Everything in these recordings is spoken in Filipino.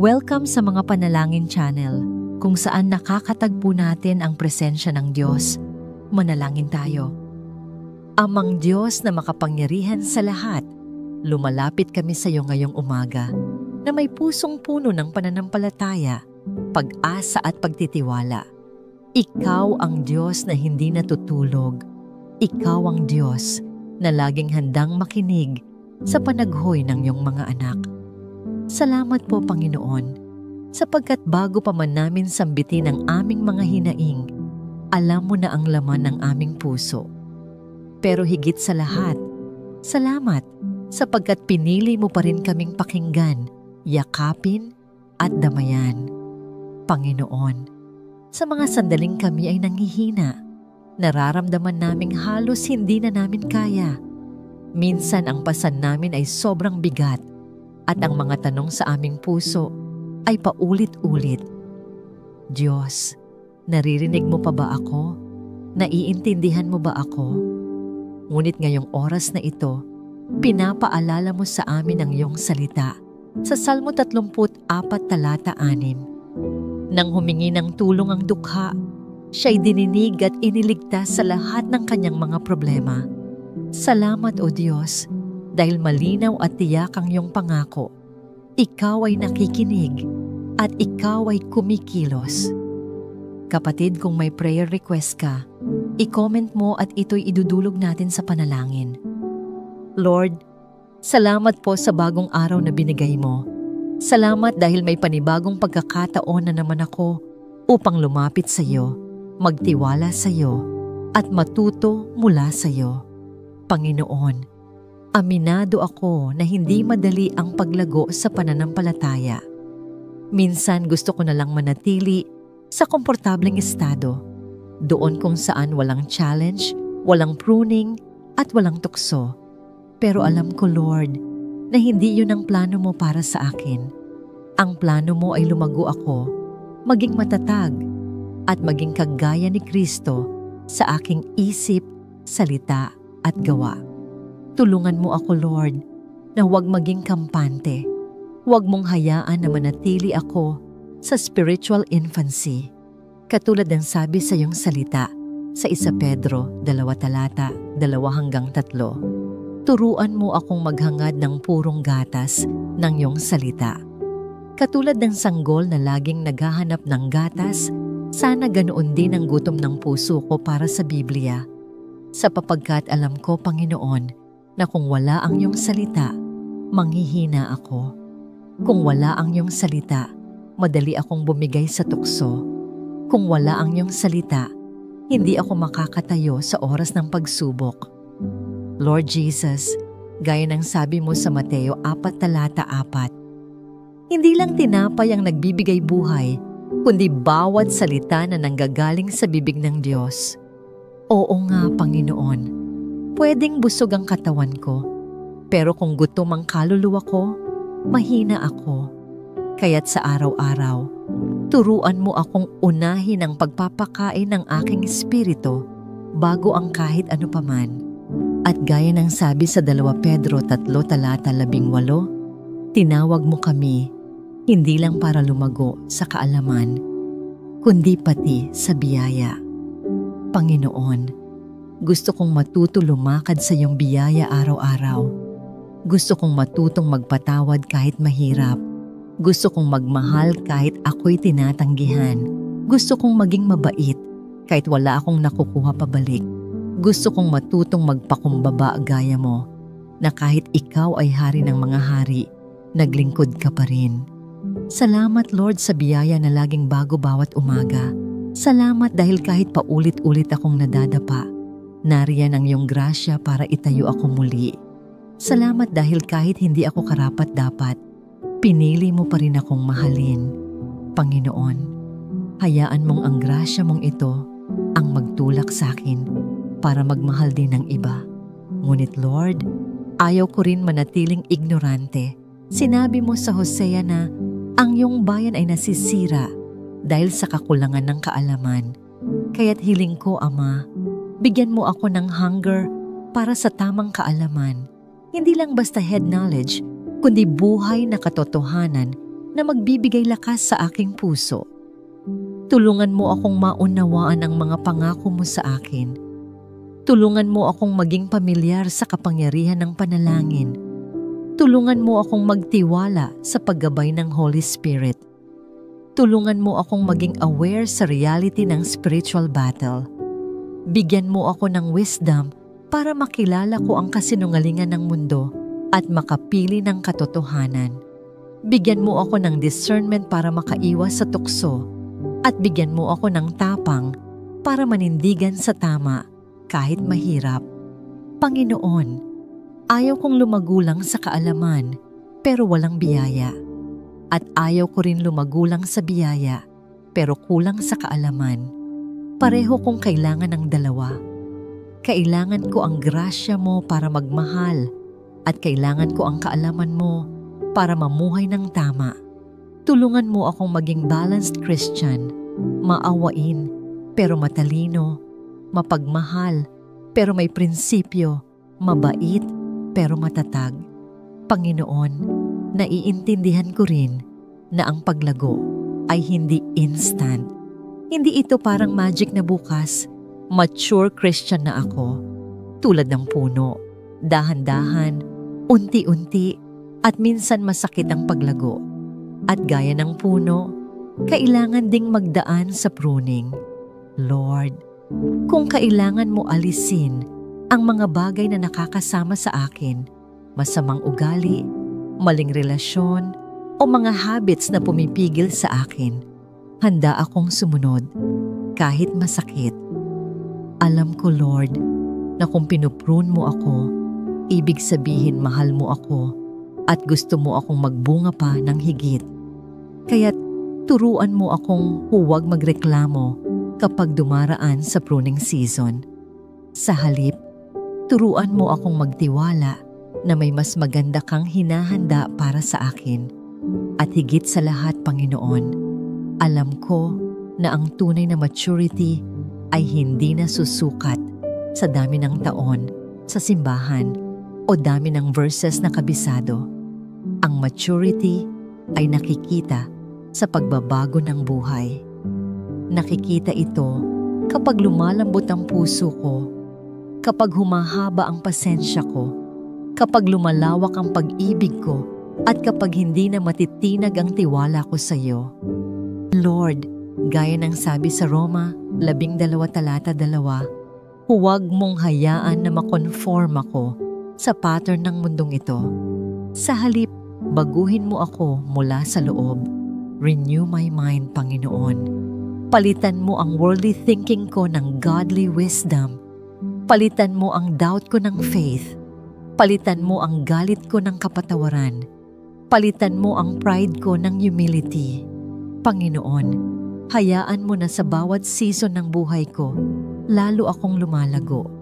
Welcome sa mga panalangin channel, kung saan nakakatagpo natin ang presensya ng Diyos. Manalangin tayo. Amang Diyos na makapangyarihan sa lahat, lumalapit kami sa iyo ngayong umaga na may pusong puno ng pananampalataya, pag-asa at pagtitiwala. Ikaw ang Diyos na hindi natutulog. Ikaw ang Diyos na laging handang makinig sa panaghoy ng iyong mga anak. Salamat po, Panginoon, sapagkat bago pa man namin sambitin ang aming mga hinaing, alam mo na ang laman ng aming puso. Pero higit sa lahat, salamat sapagkat pinili mo pa rin kaming pakinggan, yakapin at damayan. Panginoon, sa mga sandaling kami ay nanghihina, nararamdaman naming halos hindi na namin kaya. Minsan ang pasan namin ay sobrang bigat at ang mga tanong sa aming puso ay paulit-ulit. Diyos, naririnig mo pa ba ako? Naiintindihan mo ba ako? Ngunit ngayong oras na ito, pinapaalala mo sa amin ang iyong salita sa Salmo 34 talata 6. Nang humingi ng tulong ang dukha, siya'y dininig at iniligtas sa lahat ng kanyang mga problema. Salamat, O Diyos, dahil malinaw at tiyak ang iyong pangako. Ikaw ay nakikinig at ikaw ay kumikilos. Kapatid, kung may prayer request ka, i-comment mo at ito'y idudulog natin sa panalangin. Lord, salamat po sa bagong araw na binigay mo. Salamat dahil may panibagong pagkakataon na naman ako upang lumapit sa iyo, magtiwala sa iyo, at matuto mula sa iyo. Panginoon, aminado ako na hindi madali ang paglago sa pananampalataya. Minsan gusto ko na lang manatili sa komportableng estado, doon kung saan walang challenge, walang pruning, at walang tukso. Pero alam ko, Lord, na hindi yun ang plano mo para sa akin. Ang plano mo ay lumago ako, maging matatag, at maging kagaya ni Kristo sa aking isip, salita, at gawa. Tulungan mo ako, Lord, na huwag maging kampante. Huwag mong hayaan na manatili ako sa spiritual infancy. Katulad ng sabi sa iyong salita sa 1 Pedro 2 talata 2-3. Turuan mo akong maghangad ng purong gatas ng iyong salita. Katulad ng sanggol na laging naghahanap ng gatas, sana ganoon din ang gutom ng puso ko para sa Biblia. Sapagkat alam ko, Panginoon, na kung wala ang iyong salita, manghihina ako. Kung wala ang iyong salita, madali akong bumigay sa tukso. Kung wala ang iyong salita, hindi ako makakatayo sa oras ng pagsubok. Lord Jesus, gaya ng sabi mo sa Mateo 4 talata 4, hindi lang tinapay ang nagbibigay buhay, kundi bawat salita na nanggagaling sa bibig ng Diyos. Oo nga, Panginoon, pwedeng busog ang katawan ko, pero kung gutom ang kaluluwa ko, mahina ako. Kaya't sa araw-araw, turuan mo akong unahin ang pagpapakain ng aking espiritu bago ang kahit ano paman. At gaya ng sabi sa 2 Pedro 3 talata 18, tinawag mo kami hindi lang para lumago sa kaalaman, kundi pati sa biyaya. Panginoon, gusto kong matuto lumakad sa iyong biyaya araw-araw. Gusto kong matutong magpatawad kahit mahirap. Gusto kong magmahal kahit ako'y tinatanggihan. Gusto kong maging mabait kahit wala akong nakukuha pabalik. Gusto kong matutong magpakumbaba gaya mo, na kahit ikaw ay hari ng mga hari, naglingkod ka pa rin. Salamat, Lord, sa biyaya na laging bago bawat umaga. Salamat dahil kahit paulit-ulit akong nadadapa, nariyan ang iyong grasya para itayo ako muli. Salamat dahil kahit hindi ako karapat-dapat, pinili mo pa rin akong mahalin. Panginoon, hayaan mong ang grasya mong ito ang magtulak sa akin para magmahal din ng iba. Ngunit Lord, ayaw ko rin manatiling ignorante. Sinabi mo sa Hosea na ang iyong bayan ay nasisira dahil sa kakulangan ng kaalaman. Kaya't hiling ko, Ama, bigyan mo ako ng hunger para sa tamang kaalaman. Hindi lang basta head knowledge, kundi buhay na katotohanan na magbibigay lakas sa aking puso. Tulungan mo akong maunawaan ang mga pangako mo sa akin. Tulungan mo akong maging pamilyar sa kapangyarihan ng panalangin. Tulungan mo akong magtiwala sa paggabay ng Holy Spirit. Tulungan mo akong maging aware sa reality ng spiritual battle. Bigyan mo ako ng wisdom para makilala ko ang kasinungalingan ng mundo at makapili ng katotohanan. Bigyan mo ako ng discernment para makaiwas sa tukso at bigyan mo ako ng tapang para manindigan sa tama kahit mahirap. Panginoon, ayaw kong lumagulang sa kaalaman pero walang biyaya. At ayaw ko rin lumagulang sa biyaya pero kulang sa kaalaman. Pareho kong kailangan ng dalawa. Kailangan ko ang grasya mo para magmahal at kailangan ko ang kaalaman mo para mamuhay ng tama. Tulungan mo akong maging balanced Christian, maawain pero matalino, mapagmahal pero may prinsipyo, mabait pero matatag. Panginoon, naiintindihan ko rin na ang paglago ay hindi instant. Hindi ito parang magic na bukas, mature Christian na ako. Tulad ng puno, dahan-dahan, unti-unti at minsan masakit ang paglago. At gaya ng puno, kailangan ding magdaan sa pruning. Lord, kung kailangan mo alisin ang mga bagay na nakakasama sa akin, masamang ugali, maling relasyon, o mga habits na pumipigil sa akin, handa akong sumunod kahit masakit. Alam ko, Lord, na kung pinuprune mo ako, ibig sabihin mahal mo ako at gusto mo akong magbunga pa ng higit. Kaya't turuan mo akong huwag magreklamo kapag dumaraan sa pruning season. Sa halip, turuan mo akong magtiwala na may mas maganda kang hinahanda para sa akin. At higit sa lahat, Panginoon, alam ko na ang tunay na maturity ay hindi na susukat sa dami ng taon sa simbahan o dami ng verses na kabisado. Ang maturity ay nakikita sa pagbabago ng buhay. Nakikita ito kapag lumalambot ang puso ko, kapag humahaba ang pasensya ko, kapag lumalawak ang pag-ibig ko, at kapag hindi na matitinag ang tiwala ko sa iyo. Lord, gaya ng sabi sa Roma 12:2, huwag mong hayaan na makonform ako sa pattern ng mundong ito. Sa halip, baguhin mo ako mula sa loob. Renew my mind, Panginoon. Palitan mo ang worldly thinking ko ng godly wisdom. Palitan mo ang doubt ko ng faith. Palitan mo ang galit ko ng kapatawaran. Palitan mo ang pride ko ng humility. Panginoon, hayaan mo na sa bawat season ng buhay ko, lalo akong lumalago.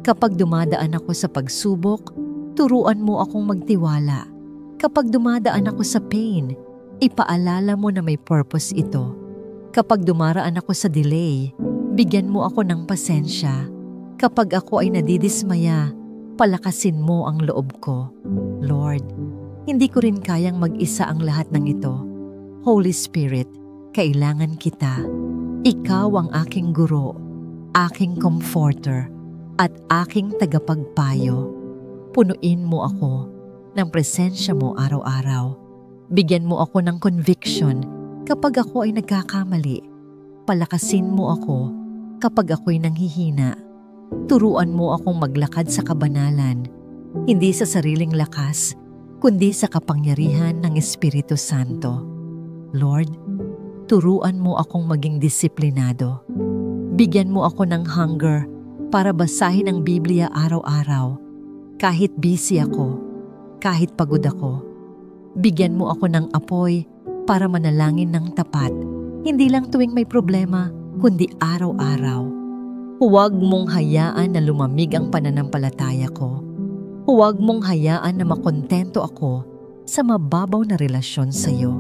Kapag dumadaan ako sa pagsubok, turuan mo akong magtiwala. Kapag dumadaan ako sa pain, ipaalala mo na may purpose ito. Kapag dumaraan ako sa delay, bigyan mo ako ng pasensya. Kapag ako ay nadidismaya, palakasin mo ang loob ko. Lord, hindi ko rin kayang mag-isa ang lahat ng ito. Holy Spirit, kailangan kita. Ikaw ang aking guro, aking comforter, at aking tagapagpayo. Punuin mo ako ng presensya mo araw-araw. Bigyan mo ako ng conviction kapag ako ay nagkakamali. Palakasin mo ako kapag ako'y nanghihina. Turuan mo akong maglakad sa kabanalan, hindi sa sariling lakas, kundi sa kapangyarihan ng Espiritu Santo. Lord, turuan mo akong maging disiplinado. Bigyan mo ako ng hunger para basahin ang Biblia araw-araw, kahit busy ako, kahit pagod ako. Bigyan mo ako ng apoy para manalangin ng tapat, hindi lang tuwing may problema, kundi araw-araw. Huwag mong hayaan na lumamig ang pananampalataya ko. Huwag mong hayaan na makontento ako sa mababaw na relasyon sa iyo.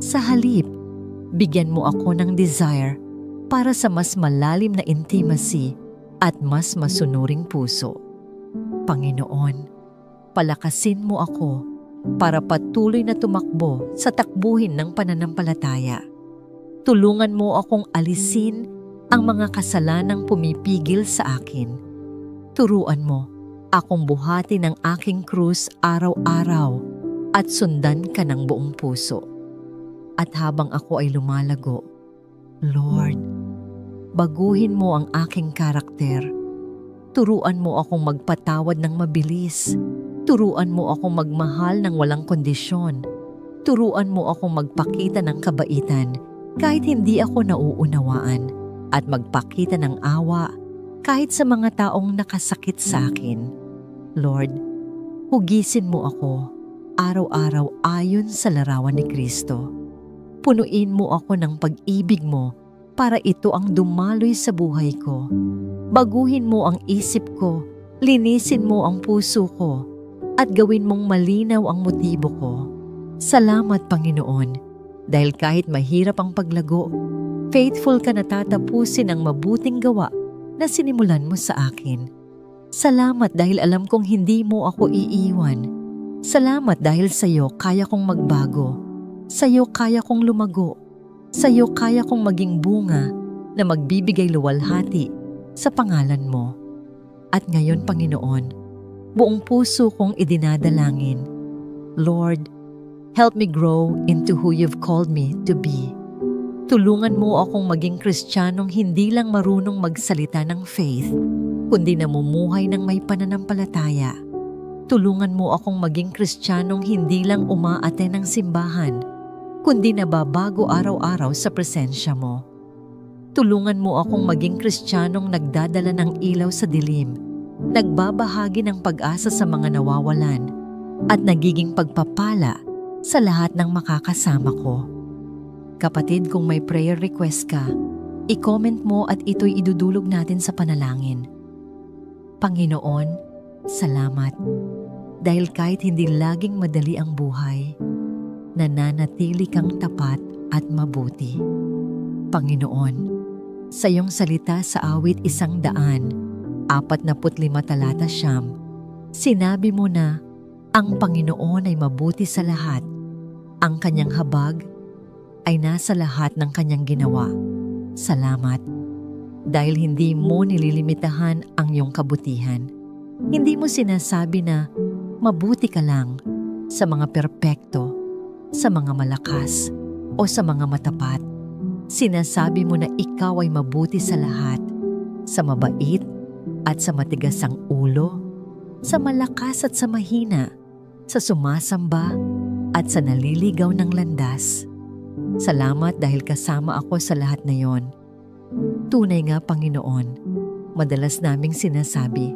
Sa halip, bigyan mo ako ng desire para sa mas malalim na intimacy at mas masunuring puso. Panginoon, palakasin mo ako para patuloy na tumakbo sa takbuhin ng pananampalataya. Tulungan mo akong alisin ang mga kasalanang pumipigil sa akin. Turuan mo akong buhatin ang aking krus araw-araw at sundan ka ng buong puso. At habang ako ay lumalago, Lord, baguhin mo ang aking karakter. Turuan mo akong magpatawad ng mabilis. Turuan mo akong magmahal ng walang kondisyon. Turuan mo akong magpakita ng kabaitan kahit hindi ako nauunawaan at magpakita ng awa kahit sa mga taong nakasakit sa akin. Lord, hugisin mo ako araw-araw ayon sa larawan ni Kristo. Punuin mo ako ng pag-ibig mo para ito ang dumaloy sa buhay ko. Baguhin mo ang isip ko, linisin mo ang puso ko, at gawin mong malinaw ang motibo ko. Salamat, Panginoon, dahil kahit mahirap ang paglago, faithful ka na tatapusin ang mabuting gawa na sinimulan mo sa akin. Salamat dahil alam kong hindi mo ako iiwan. Salamat dahil sa iyo kaya kong magbago. Sa iyo kaya kong lumago. Sa iyo kaya kong maging bunga na magbibigay luwalhati sa pangalan mo. At ngayon, Panginoon, buong puso kong idinadalangin. Lord, help me grow into who you've called me to be. Tulungan mo akong maging Kristiyanong hindi lang marunong magsalita ng faith, kundi namumuhay ng may pananampalataya. Tulungan mo akong maging Kristiyanong hindi lang umaaten ng simbahan, kundi nababago araw-araw sa presensya mo. Tulungan mo akong maging Kristiyanong nagdadala ng ilaw sa dilim, nagbabahagi ng pag-asa sa mga nawawalan, at nagiging pagpapala sa lahat ng makakasama ko. Kapatid, kung may prayer request ka, i-comment mo at ito'y idudulog natin sa panalangin. Panginoon, salamat. Dahil kahit hindi laging madali ang buhay, nananatili kang tapat at mabuti. Panginoon, sa iyong salita sa awit 145 talata 9, sinabi mo na ang Panginoon ay mabuti sa lahat. Ang kanyang habag ay nasa lahat ng kanyang ginawa. Salamat. Dahil hindi mo nililimitahan ang iyong kabutihan. Hindi mo sinasabi na mabuti ka lang sa mga perpekto, sa mga malakas, o sa mga matapat. Sinasabi mo na ikaw ay mabuti sa lahat, sa mabait at sa matigas ang ulo, sa malakas at sa mahina, sa sumasamba at sa naliligaw ng landas. Salamat dahil kasama ako sa lahat na yon. Tunay nga, Panginoon, madalas naming sinasabi,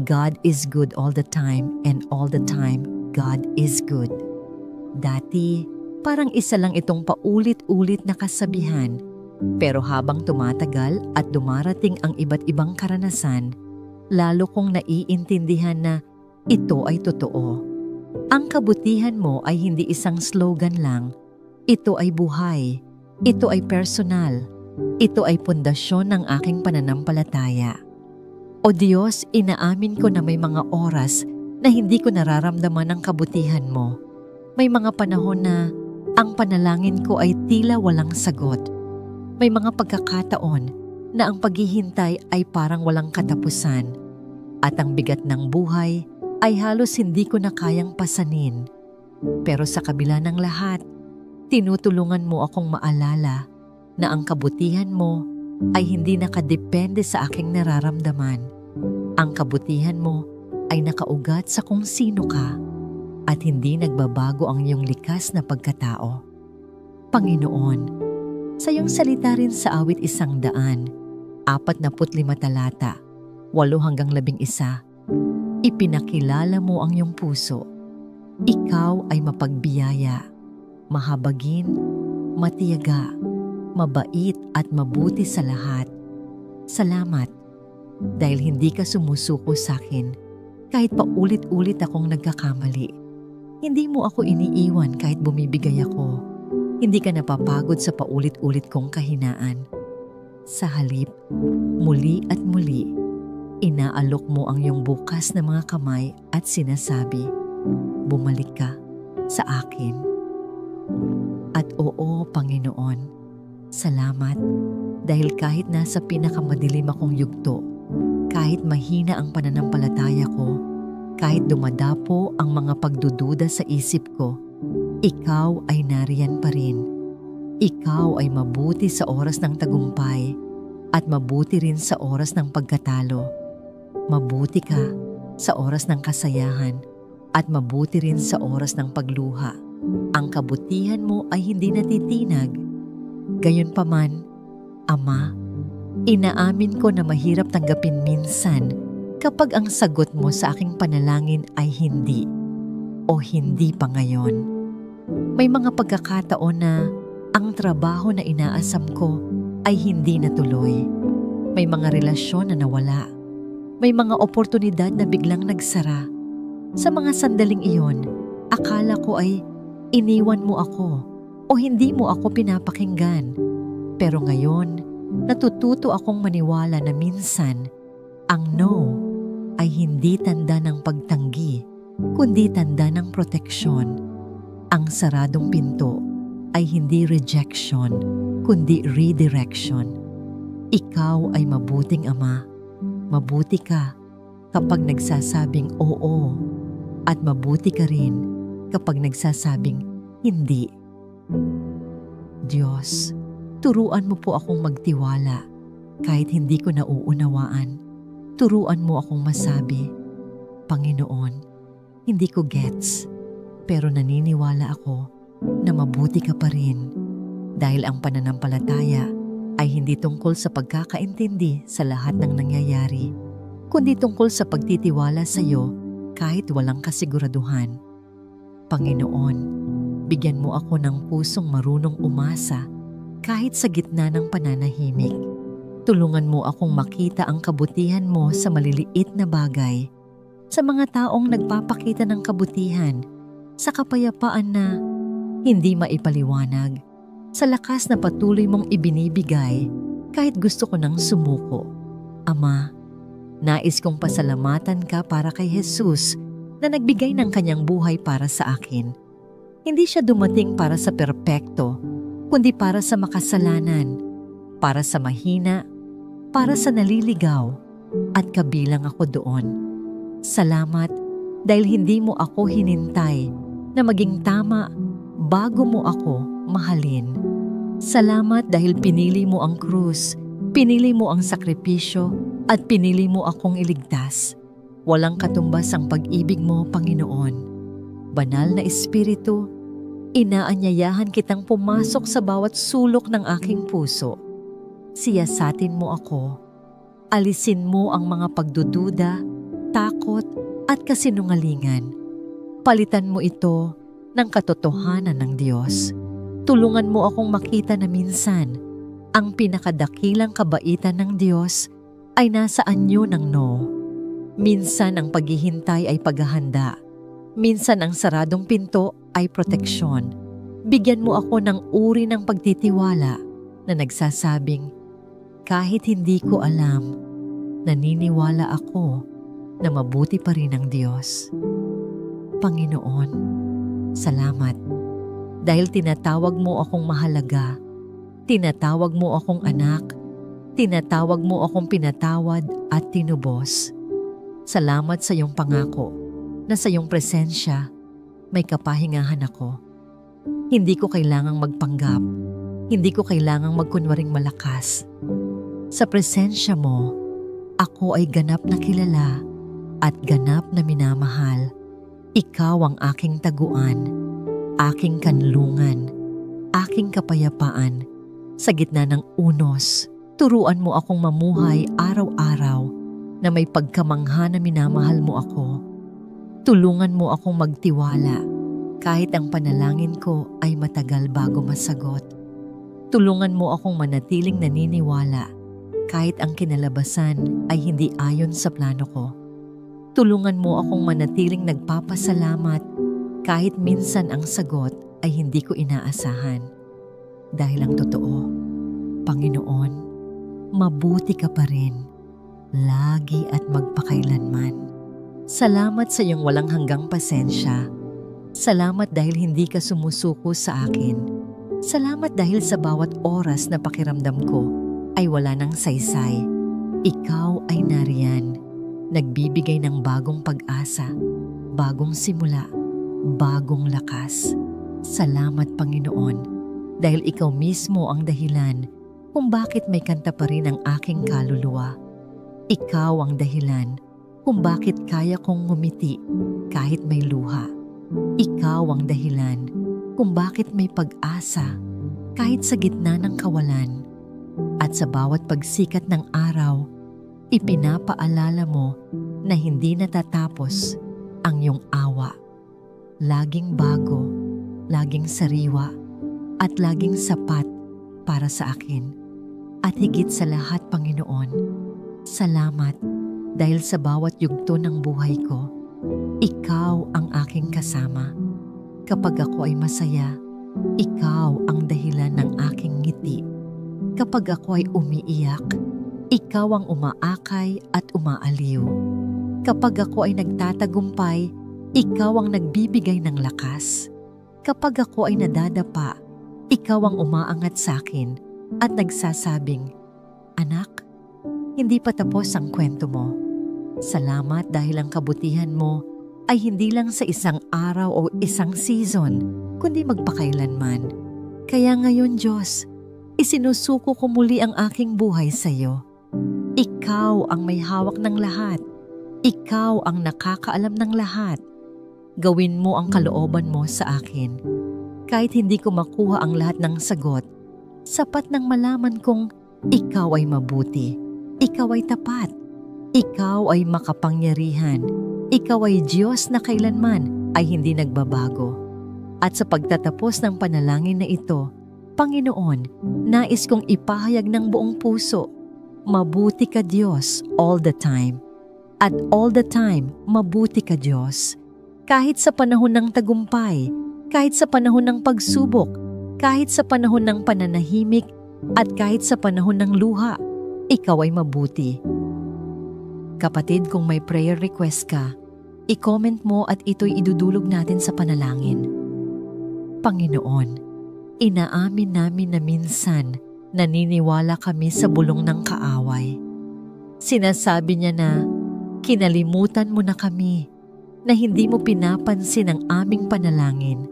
God is good all the time and all the time God is good. Dati, parang isa lang itong paulit-ulit na kasabihan, pero habang tumatagal at dumarating ang iba't ibang karanasan, lalo kong naiintindihan na ito ay totoo. Ang kabutihan mo ay hindi isang slogan lang. Ito ay buhay. Ito ay personal. Ito ay pundasyon ng aking pananampalataya. O Diyos, inaamin ko na may mga oras na hindi ko nararamdaman ang kabutihan mo. May mga panahon na ang panalangin ko ay tila walang sagot. May mga pagkakataon na ang paghihintay ay parang walang katapusan. At ang bigat ng buhay ay halos hindi ko na kayang pasanin. Pero sa kabila ng lahat, tinutulungan mo akong maalala na ang kabutihan mo ay hindi nakadepende sa aking nararamdaman. Ang kabutihan mo ay nakaugat sa kung sino ka at hindi nagbabago ang iyong likas na pagkatao. Panginoon, sa iyong salita rin sa awit 145 talata 8-11, ipinakilala mo ang iyong puso. Ikaw ay mapagbiyaya, mahabagin, matiyaga, mabait at mabuti sa lahat. Salamat dahil hindi ka sumusuko sa akin kahit paulit-ulit akong nagkakamali. Hindi mo ako iniiwan kahit bumibigay ako. Hindi ka napapagod sa paulit-ulit kong kahinaan. Sa halip, muli at muli, inaalok mo ang iyong bukas na mga kamay at sinasabi, bumalik ka sa akin. At oo, Panginoon, salamat dahil kahit nasa pinakamadilim akong yugto, kahit mahina ang pananampalataya ko, kahit dumadapo ang mga pagdududa sa isip ko, ikaw ay nariyan pa rin. Ikaw ay mabuti sa oras ng tagumpay at mabuti rin sa oras ng pagkatalo. Mabuti ka sa oras ng kasayahan at mabuti rin sa oras ng pagluha. Ang kabutihan mo ay hindi natitinag. Gayunpaman, Ama, inaamin ko na mahirap tanggapin minsan kapag ang sagot mo sa aking panalangin ay hindi o hindi pa ngayon. May mga pagkakataon na ang trabaho na inaasam ko ay hindi natuloy. May mga relasyon na nawala. May mga oportunidad na biglang nagsara. Sa mga sandaling iyon, akala ko ay iniwan mo ako o hindi mo ako pinapakinggan. Pero ngayon, natututo akong maniwala na minsan, ang no ay hindi tanda ng pagtanggi, kundi tanda ng proteksyon. Ang saradong pinto ay hindi rejection, kundi redirection. Ikaw ay mabuting Ama. Mabuti ka kapag nagsasabing oo at mabuti ka rin kapag nagsasabing hindi. Diyos, turuan mo po akong magtiwala kahit hindi ko nauunawaan. Turuan mo akong masabi, Panginoon, hindi ko gets, pero naniniwala ako na mabuti ka pa rin dahil ang pananampalataya ay hindi tungkol sa pagkakaintindi sa lahat ng nangyayari, kundi tungkol sa pagtitiwala sa iyo kahit walang kasiguraduhan. Panginoon, bigyan mo ako ng pusong marunong umasa kahit sa gitna ng pananahimik. Tulungan mo akong makita ang kabutihan mo sa maliliit na bagay, sa mga taong nagpapakita ng kabutihan, sa kapayapaan na hindi maipaliwanag, sa lakas na patuloy mong ibinibigay kahit gusto ko nang sumuko. Ama, nais kong pasalamatan ka para kay Jesus na nagbigay ng kanyang buhay para sa akin. Hindi siya dumating para sa perpekto, kundi para sa makasalanan, para sa mahina, para sa naliligaw, at kabilang ako doon. Salamat dahil hindi mo ako hinintay na maging tama bago mo ako mahalin. Salamat dahil pinili mo ang krus, pinili mo ang sakripisyo, at pinili mo akong iligtas. Walang katumbas ang pag-ibig mo, Panginoon. Banal na Espiritu, inaanyayahan kitang pumasok sa bawat sulok ng aking puso. Siyasatin mo ako. Alisin mo ang mga pagdududa, takot, at kasinungalingan. Palitan mo ito ng katotohanan ng Diyos. Tulungan mo akong makita na minsan, ang pinakadakilang kabaitan ng Diyos ay nasa anyo ng no. Minsan ang paghihintay ay paghahanda. Minsan ang saradong pinto ay proteksyon. Bigyan mo ako ng uri ng pagtitiwala na nagsasabing, kahit hindi ko alam, naniniwala ako na mabuti pa rin ang Diyos. Panginoon, salamat dahil tinatawag mo akong mahalaga, tinatawag mo akong anak, tinatawag mo akong pinatawad at tinubos. Salamat sa iyong pangako na sa iyong presensya may kapahingahan ako. Hindi ko kailangang magpanggap, hindi ko kailangang magkunwaring malakas. Sa presensya mo, ako ay ganap na kilala at ganap na minamahal. Ikaw ang aking taguan, aking kanlungan, aking kapayapaan. Sa gitna ng unos, turuan mo akong mamuhay araw-araw na may pagkamangha na minamahal mo ako. Tulungan mo akong magtiwala kahit ang panalangin ko ay matagal bago masagot. Tulungan mo akong manatiling naniniwala kahit ang kinalabasan ay hindi ayon sa plano ko. Tulungan mo akong manatiling nagpapasalamat kahit minsan ang sagot ay hindi ko inaasahan. Dahil ang totoo, Panginoon, mabuti ka pa rin, lagi at magpakailanman. Salamat sa iyong walang hanggang pasensya Salamat dahil hindi ka sumusuko sa akin. Salamat dahil sa bawat oras na pakiramdam ko ay wala ng saysay. Ikaw ay nariyan, nagbibigay ng bagong pag-asa, bagong simula, bagong lakas. Salamat Panginoon, dahil ikaw mismo ang dahilan kung bakit may kanta pa rin ang aking kaluluwa. Ikaw ang dahilan kung bakit kaya kong ngumiti kahit may luha. Ikaw ang dahilan kung bakit may pag-asa kahit sa gitna ng kawalan. At sa bawat pagsikat ng araw, ipinapaalala mo na hindi natatapos ang iyong awa. Laging bago, laging sariwa, at laging sapat para sa akin. At higit sa lahat, Panginoon, salamat dahil sa bawat yugto ng buhay ko, ikaw ang aking kasama. Kapag ako ay masaya, ikaw ang dahilan ng aking ngiti. Kapag ako ay umiiyak, ikaw ang umaakay at umaaliw. Kapag ako ay nagtatagumpay, ikaw ang nagbibigay ng lakas. Kapag ako ay nadadapa, ikaw ang umaangat sa akin at nagsasabing, "Anak, hindi pa tapos ang kwento mo." Salamat dahil ang kabutihan mo ay hindi lang sa isang araw o isang season, kundi magpakailanman. Kaya ngayon, Diyos, isinusuko ko muli ang aking buhay sa iyo. Ikaw ang may hawak ng lahat. Ikaw ang nakakaalam ng lahat. Gawin mo ang kalooban mo sa akin. Kahit hindi ko makuha ang lahat ng sagot, sapat nang malaman kong ikaw ay mabuti. Ikaw ay tapat. Ikaw ay makapangyarihan. Ikaw ay Diyos na kailanman ay hindi nagbabago. At sa pagtatapos ng panalangin na ito, Panginoon, nais kong ipahayag ng buong puso, mabuti ka Diyos all the time. At all the time, mabuti ka Diyos. Kahit sa panahon ng tagumpay, kahit sa panahon ng pagsubok, kahit sa panahon ng pananahimik, at kahit sa panahon ng luha, ikaw ay mabuti. Kapatid, kung may prayer request ka, i-comment mo at ito'y idudulog natin sa panalangin. Panginoon, inaamin namin na minsan naniniwala kami sa bulong ng kaaway. Sinasabi niya na kinalimutan mo na kami, na hindi mo pinapansin ang aming panalangin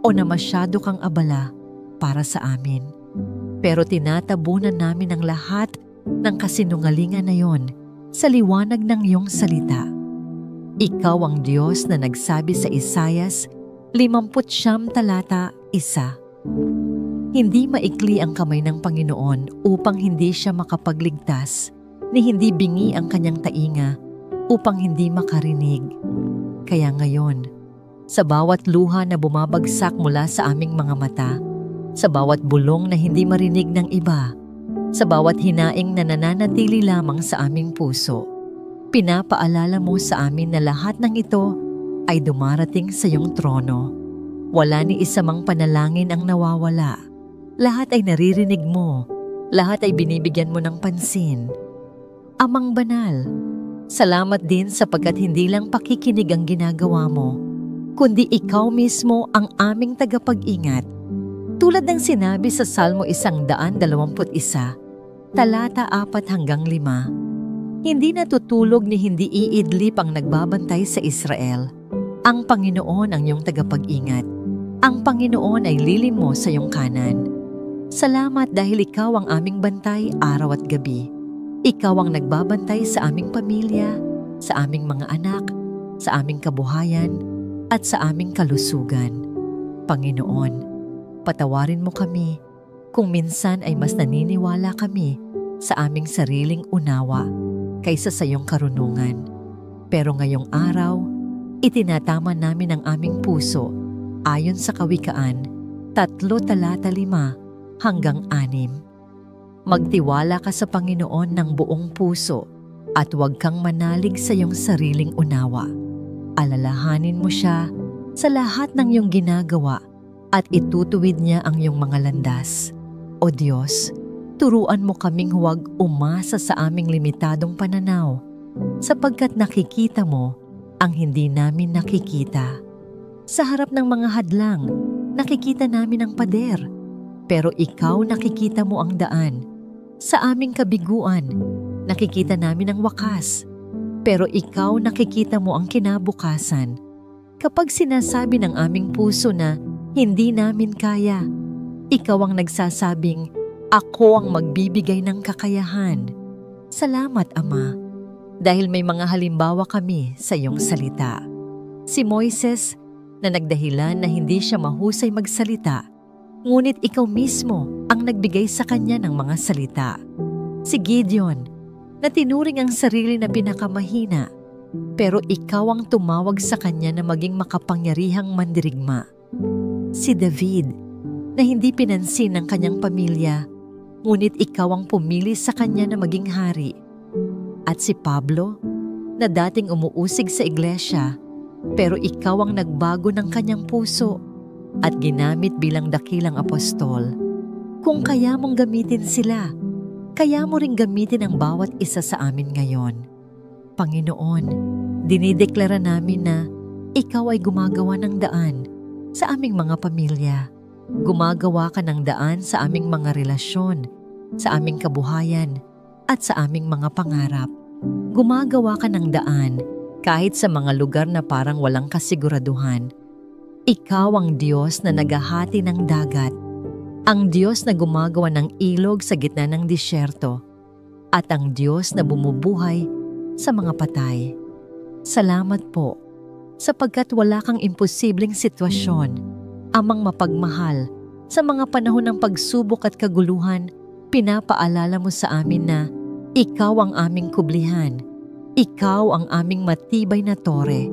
o na masyado kang abala para sa amin. Pero tinatabunan namin ang lahat ng kasinungalingan na yon sa liwanag ng iyong salita. Ikaw ang Diyos na nagsabi sa Isaias 59:1, hindi maikli ang kamay ng Panginoon upang hindi siya makapagligtas, ni hindi bingi ang kanyang tainga upang hindi makarinig. Kaya ngayon, sa bawat luha na bumabagsak mula sa aming mga mata, sa bawat bulong na hindi marinig ng iba, sa bawat hinaing na nananatili lamang sa aming puso, pinapaalala mo sa amin na lahat ng ito ay dumarating sa iyong trono. Wala ni isa mang panalangin ang nawawala. Lahat ay naririnig mo. Lahat ay binibigyan mo ng pansin. Amang banal, salamat din sapagkat hindi lang pakikinig ang ginagawa mo, kundi ikaw mismo ang aming tagapag-ingat. Tulad ng sinabi sa Salmo 121, talata 4-5, hindi natutulog ni hindi iidlip ang nagbabantay sa Israel. Ang Panginoon ang iyong tagapag-ingat. Ang Panginoon ay lilim mo sa iyong kanan. Salamat dahil ikaw ang aming bantay araw at gabi. Ikaw ang nagbabantay sa aming pamilya, sa aming mga anak, sa aming kabuhayan, at sa aming kalusugan. Panginoon, patawarin mo kami kung minsan ay mas naniniwala kami sa aming sariling unawa kaysa sa iyong karunungan. Pero ngayong araw, itinatama namin ang aming puso ayon sa Kawikaan 3:5-6. Magtiwala ka sa Panginoon ng buong puso at huwag kang manalig sa iyong sariling unawa. Alalahanin mo siya sa lahat ng iyong ginagawa at itutuwid niya ang iyong mga landas. O Diyos, turuan mo kaming huwag umasa sa aming limitadong pananaw sapagkat nakikita mo ang hindi namin nakikita. Sa harap ng mga hadlang, nakikita namin ang pader. Pero ikaw nakikita mo ang daan. Sa aming kabiguan, nakikita namin ang wakas. Pero ikaw nakikita mo ang kinabukasan. Kapag sinasabi ng aming puso na hindi namin kaya, ikaw ang nagsasabing, ako ang magbibigay ng kakayahan. Salamat, Ama, dahil may mga halimbawa kami sa iyong salita. Si Moises, na nagdahilan na hindi siya mahusay magsalita, ngunit ikaw mismo ang nagbigay sa kanya ng mga salita. Si Gideon, na tinuring ang sarili na pinakamahina, pero ikaw ang tumawag sa kanya na maging makapangyarihang mandirigma. Si David, na hindi pinansin ng kanyang pamilya, ngunit ikaw ang pumili sa kanya na maging hari. At si Pablo, na dating umuusig sa iglesia, pero ikaw ang nagbago ng kanyang puso at ginamit bilang dakilang apostol. Kung kaya mong gamitin sila, kaya mo ring gamitin ang bawat isa sa amin ngayon. Panginoon, dinideklara namin na ikaw ay gumagawa ng daan sa aming mga pamilya. Gumagawa ka ng daan sa aming mga relasyon, sa aming kabuhayan, at sa aming mga pangarap. Gumagawa ka ng daan kahit sa mga lugar na parang walang kasiguraduhan. Ikaw ang Diyos na naghahati ng dagat, ang Diyos na gumagawa ng ilog sa gitna ng disyerto, at ang Diyos na bumubuhay sa mga patay. Salamat po, sapagkat wala kang imposibleng sitwasyon. Amang mapagmahal, sa mga panahon ng pagsubok at kaguluhan, pinapaalala mo sa amin na ikaw ang aming kublihan. Ikaw ang aming matibay na tore.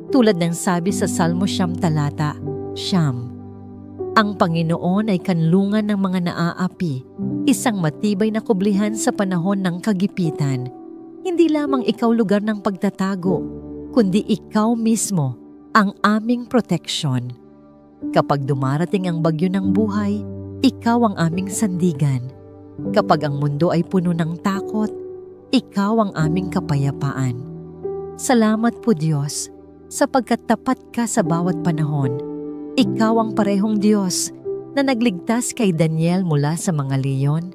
Tulad ng sabi sa Salmo 9 talata 9. Ang Panginoon ay kanlungan ng mga naaapi, isang matibay na kublihan sa panahon ng kagipitan. Hindi lamang ikaw lugar ng pagtatago, kundi ikaw mismo ang aming proteksyon. Kapag dumarating ang bagyo ng buhay, ikaw ang aming sandigan. Kapag ang mundo ay puno ng takot, ikaw ang aming kapayapaan. Salamat po Diyos, sapagkat tapat ka sa bawat panahon. Ikaw ang parehong Diyos na nagligtas kay Daniel mula sa mga leon,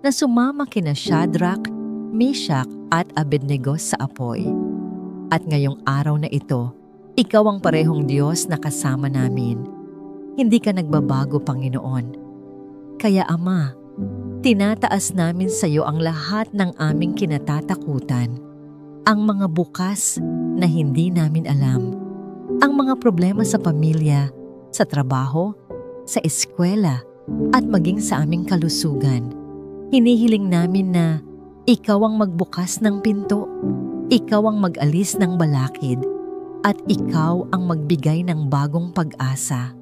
na sumama kina Shadrach, Meshach at Abednego sa apoy. At ngayong araw na ito, ikaw ang parehong Diyos na kasama namin. Hindi ka nagbabago, Panginoon. Kaya Ama, tinataas namin sa iyo ang lahat ng aming kinatatakutan, ang mga bukas na hindi namin alam, ang mga problema sa pamilya, sa trabaho, sa eskwela, at maging sa aming kalusugan. Hinihiling namin na ikaw ang magbukas ng pinto, ikaw ang mag-alis ng balakid, at ikaw ang magbigay ng bagong pag-asa.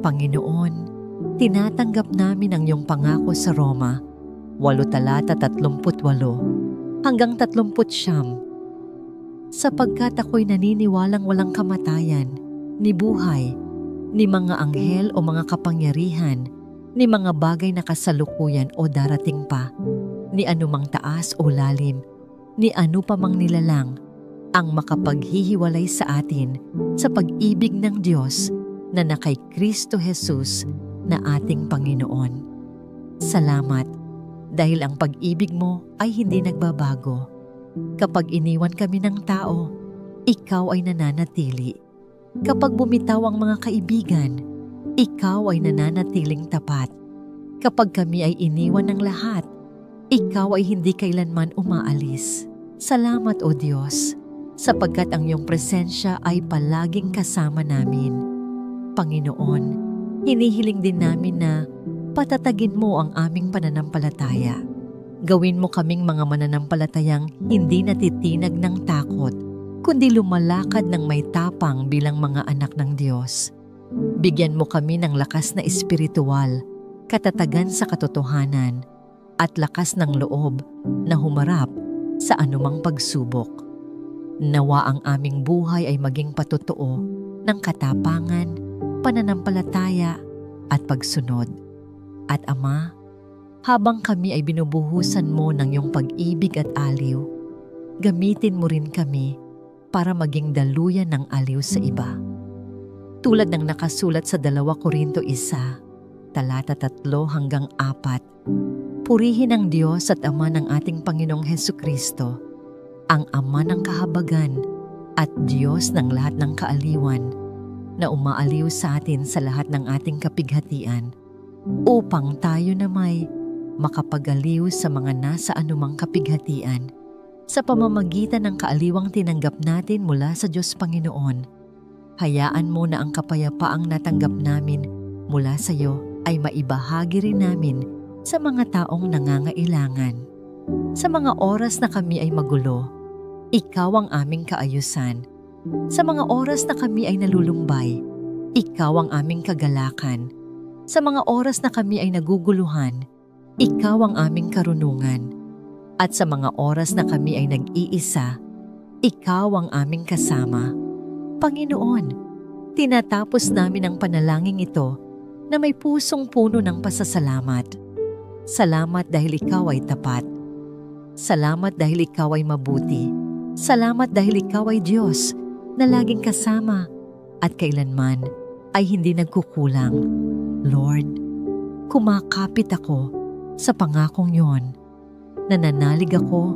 Panginoon, tinatanggap namin ang iyong pangako sa Roma 8 talata 38 hanggang 39. Sapagkat ako'y naniniwalang walang kamatayan, ni buhay, ni mga anghel o mga kapangyarihan, ni mga bagay na kasalukuyan o darating pa, ni anumang taas o lalim, ni ano pa mang nilalang, ang makapaghihiwalay sa atin sa pag-ibig ng Diyos na kay Kristo Jesus na ating Panginoon. Salamat, dahil ang pag-ibig mo ay hindi nagbabago. Kapag iniwan kami ng tao, ikaw ay nananatili. Kapag bumitaw ang mga kaibigan, ikaw ay nananatiling tapat. Kapag kami ay iniwan ng lahat, ikaw ay hindi kailanman umaalis. Salamat o Diyos, sapagkat ang iyong presensya ay palaging kasama namin. Panginoon, hinihiling din namin na patatagin mo ang aming pananampalataya. Gawin mo kaming mga mananampalatayang hindi natitinag ng takot, kundi lumalakad ng may tapang bilang mga anak ng Diyos. Bigyan mo kami ng lakas na espiritual, katatagan sa katotohanan, at lakas ng loob na humarap sa anumang pagsubok. Nawa ang aming buhay ay maging patotoo ng katapangan, pananampalataya at pagsunod. At Ama, habang kami ay binubuhusan mo ng iyong pag-ibig at aliw, gamitin mo rin kami para maging daluyan ng aliw sa iba. Tulad ng nakasulat sa 2 Korinto 1, talata 3-4, purihin ang Diyos at Ama ng ating Panginoong Hesukristo, ang Ama ng kahabagan at Diyos ng lahat ng kaaliwan, na umaaliw sa atin sa lahat ng ating kapighatian, upang tayo na may makapagaliw sa mga nasa anumang kapighatian, sa pamamagitan ng kaaliwang tinanggap natin mula sa Diyos Panginoon. Hayaan mo na ang kapayapaang natanggap namin mula sa iyo ay maibahagi rin namin sa mga taong nangangailangan. Sa mga oras na kami ay magulo, ikaw ang aming kaayusan. Sa mga oras na kami ay nalulumbay, ikaw ang aming kagalakan. Sa mga oras na kami ay naguguluhan, ikaw ang aming karunungan. At sa mga oras na kami ay nag-iisa, ikaw ang aming kasama. Panginoon, tinatapos namin ang panalangin ito na may pusong puno ng pasasalamat. Salamat dahil ikaw ay tapat. Salamat dahil ikaw ay mabuti. Salamat dahil ikaw ay Diyos na laging kasama at kailanman ay hindi nagkukulang. Lord, kumakapit ako sa pangakong yon. Nananalig ako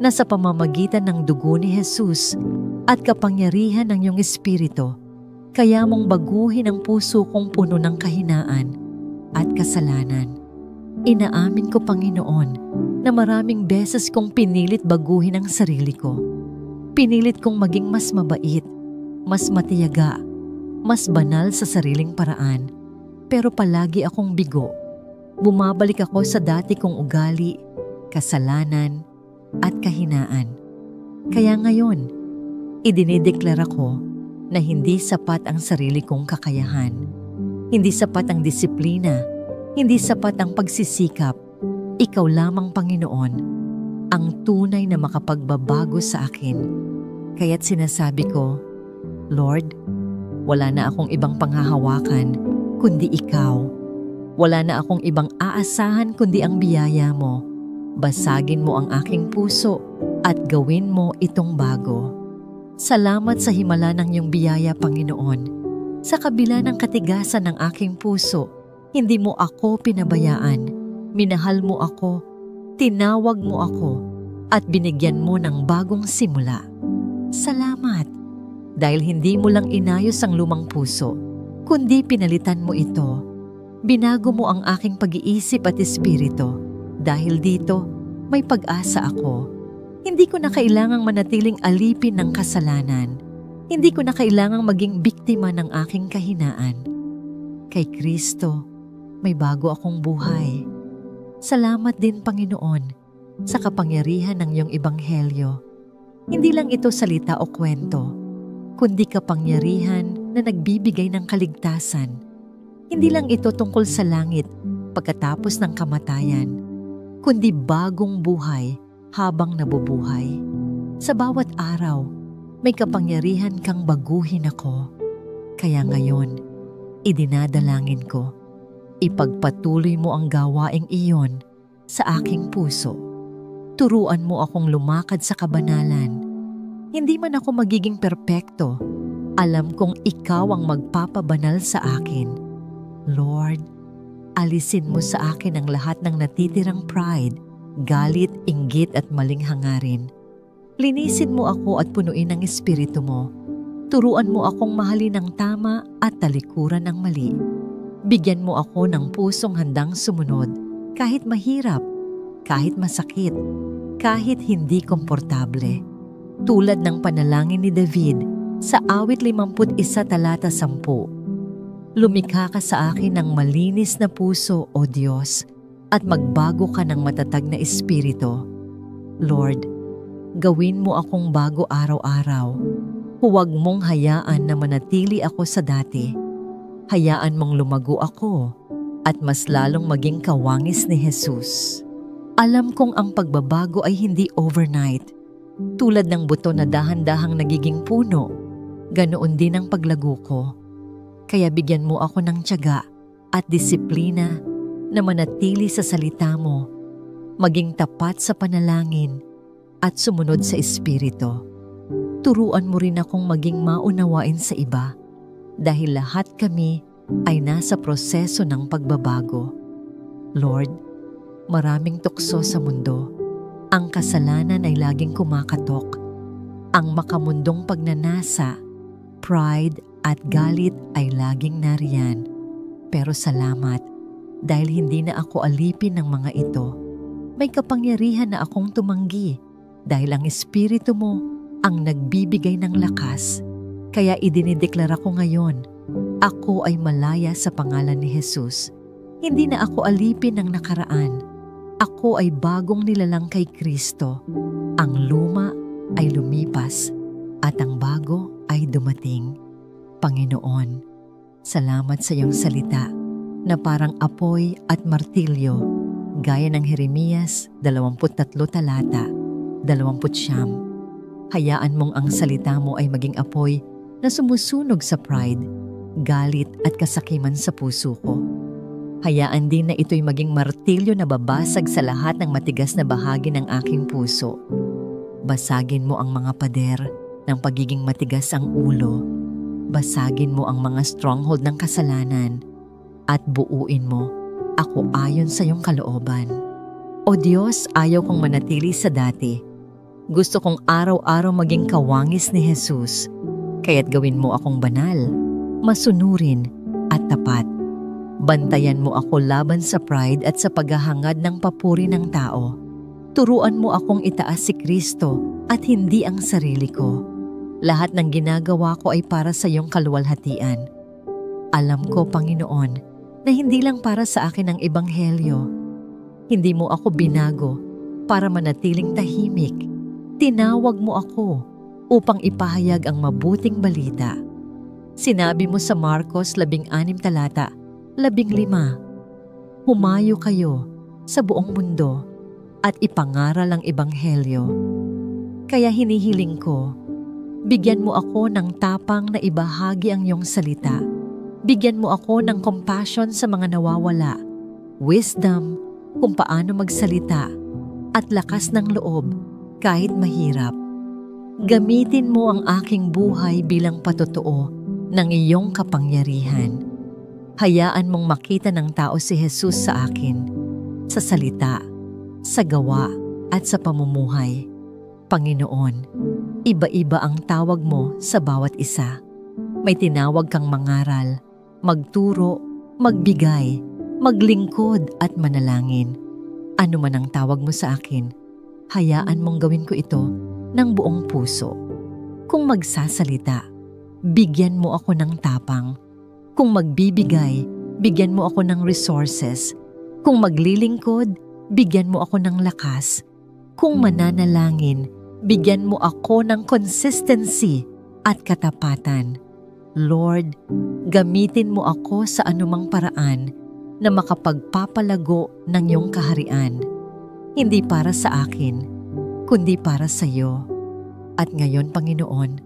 na sa pamamagitan ng dugo ni Jesus at kapangyarihan ng iyong Espiritu, kaya mong baguhin ang puso kong puno ng kahinaan at kasalanan. Inaamin ko, Panginoon, na maraming beses kong pinilit baguhin ang sarili ko. Pinilit kong maging mas mabait, mas matiyaga, mas banal sa sariling paraan. Pero palagi akong bigo. Bumabalik ako sa dati kong ugali, kasalanan, at kahinaan. Kaya ngayon, idinideklara ko na hindi sapat ang sarili kong kakayahan. Hindi sapat ang disiplina. Hindi sapat ang pagsisikap. Ikaw lamang, Panginoon, ang tunay na makapagbabago sa akin. Kaya't sinasabi ko, Lord, wala na akong ibang panghahawakan kundi ikaw. Wala na akong ibang aasahan kundi ang biyaya mo. Basagin mo ang aking puso at gawin mo itong bago. Salamat sa himala ng iyong biyaya, Panginoon. Sa kabila ng katigasan ng aking puso, hindi mo ako pinabayaan. Minahal mo ako, tinawag mo ako, at binigyan mo ng bagong simula. Salamat, dahil hindi mo lang inayos ang lumang puso, kundi pinalitan mo ito. Binago mo ang aking pag-iisip at espiritu. Dahil dito, may pag-asa ako. Hindi ko na kailangang manatiling alipin ng kasalanan. Hindi ko na kailangang maging biktima ng aking kahinaan. Kay Kristo, may bago akong buhay. Salamat din, Panginoon, sa kapangyarihan ng iyong ebanghelyo. Hindi lang ito salita o kwento, kundi kapangyarihan na nagbibigay ng kaligtasan. Hindi lang ito tungkol sa langit pagkatapos ng kamatayan, kundi bagong buhay habang nabubuhay. Sa bawat araw, may kapangyarihan kang baguhin ako. Kaya ngayon, idinadalangin ko, ipagpatuloy mo ang gawaing iyon sa aking puso. Turuan mo akong lumakad sa kabanalan. Hindi man ako magiging perpekto, alam kong ikaw ang magpapabanal sa akin. Lord, alisin mo sa akin ang lahat ng natitirang pride, galit, inggit at maling hangarin. Linisin mo ako at punuin ng Espiritu mo. Turuan mo akong mahalin ang tama at talikuran ang mali. Bigyan mo ako ng pusong handang sumunod kahit mahirap, kahit masakit, kahit hindi komportable. Tulad ng panalangin ni David sa Awit 51 talata 10. Lumikha ka sa akin ng malinis na puso, O Diyos, at magbago ka ng matatag na espiritu. Lord, gawin mo akong bago araw-araw. Huwag mong hayaan na manatili ako sa dati. Hayaan mong lumago ako at mas lalong maging kawangis ni Jesus. Alam kong ang pagbabago ay hindi overnight. Tulad ng buto na dahan-dahang nagiging puno, ganoon din ang paglago ko. Kaya bigyan mo ako ng tiyaga at disiplina na manatili sa salita mo, maging tapat sa panalangin at sumunod sa Espiritu. Turuan mo rin akong maging maunawain sa iba, dahil lahat kami ay nasa proseso ng pagbabago. Lord, maraming tukso sa mundo. Ang kasalanan ay laging kumakatok. Ang makamundong pagnanasa, pride at galit ay laging nariyan. Pero salamat dahil hindi na ako alipin ng mga ito. May kapangyarihan na akong tumanggi dahil ang Espiritu mo ang nagbibigay ng lakas. Kaya idinideklara ko ngayon, ako ay malaya sa pangalan ni Jesus. Hindi na ako alipin ng nakaraan. Ako ay bagong nilalang kay Kristo. Ang luma ay lumipas at ang bago ay dumating. Panginoon, salamat sa iyong salita na parang apoy at martilyo gaya ng Jeremias 23 talata 29. Hayaan mong ang salita mo ay maging apoy na sumusunog sa pride, galit at kasakiman sa puso ko. Hayaan din na ito'y maging martilyo na babasag sa lahat ng matigas na bahagi ng aking puso. Basagin mo ang mga pader ng pagiging matigas ang ulo. Basagin mo ang mga stronghold ng kasalanan at buuin mo ako ayon sa iyong kalooban. O Diyos, ayaw kong manatili sa dati. Gusto kong araw-araw maging kawangis ni Jesus. Kaya't gawin mo akong banal, masunurin at tapat. Bantayan mo ako laban sa pride at sa paghahangad ng papuri ng tao. Turuan mo akong itaas si Kristo at hindi ang sarili ko. Lahat ng ginagawa ko ay para sa iyong kaluwalhatian. Alam ko, Panginoon, na hindi lang para sa akin ang ebanghelyo. Hindi mo ako binago para manatiling tahimik. Tinawag mo ako upang ipahayag ang mabuting balita. Sinabi mo sa Marcos 16 talata 15, humayo kayo sa buong mundo at ipangaral ang ebanghelyo. Kaya hinihiling ko, bigyan mo ako ng tapang na ibahagi ang iyong salita. Bigyan mo ako ng compassion sa mga nawawala, wisdom kung paano magsalita, at lakas ng loob kahit mahirap. Gamitin mo ang aking buhay bilang patotoo ng iyong kapangyarihan. Hayaan mong makita ng tao si Jesus sa akin, sa salita, sa gawa at sa pamumuhay. Panginoon, iba-iba ang tawag mo sa bawat isa. May tinawag kang mangaral, magturo, magbigay, maglingkod at manalangin. Ano man ang tawag mo sa akin, hayaan mong gawin ko ito ng buong puso. Kung magsasalita, bigyan mo ako ng tapang. Kung magbibigay, bigyan mo ako ng resources. Kung maglilingkod, bigyan mo ako ng lakas. Kung mananalangin, bigyan mo ako ng consistency at katapatan. Lord, gamitin mo ako sa anumang paraan na makapagpapalago ng iyong kaharian. Hindi para sa akin, kundi para sa iyo. At ngayon, Panginoon,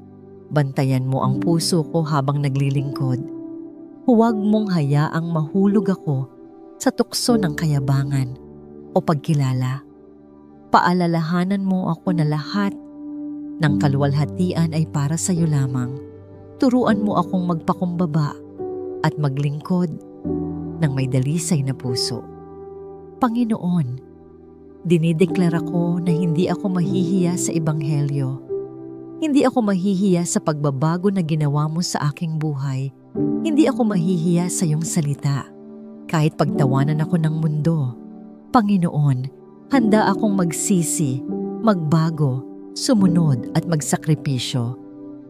bantayan mo ang puso ko habang naglilingkod. Huwag mong hayaang mahulog ako sa tukso ng kayabangan o pagkilala. Paalalahanan mo ako na lahat ng kaluwalhatian ay para sa iyo lamang. Turuan mo akong magpakumbaba at maglingkod ng may dalisay na puso. Panginoon, dinideklara ko na hindi ako mahihiya sa ebanghelyo. Hindi ako mahihiya sa pagbabago na ginawa mo sa aking buhay. Hindi ako mahihiya sa iyong salita. Kahit pagtawanan ako ng mundo, Panginoon, handa akong magsisi, magbago, sumunod at magsakripisyo.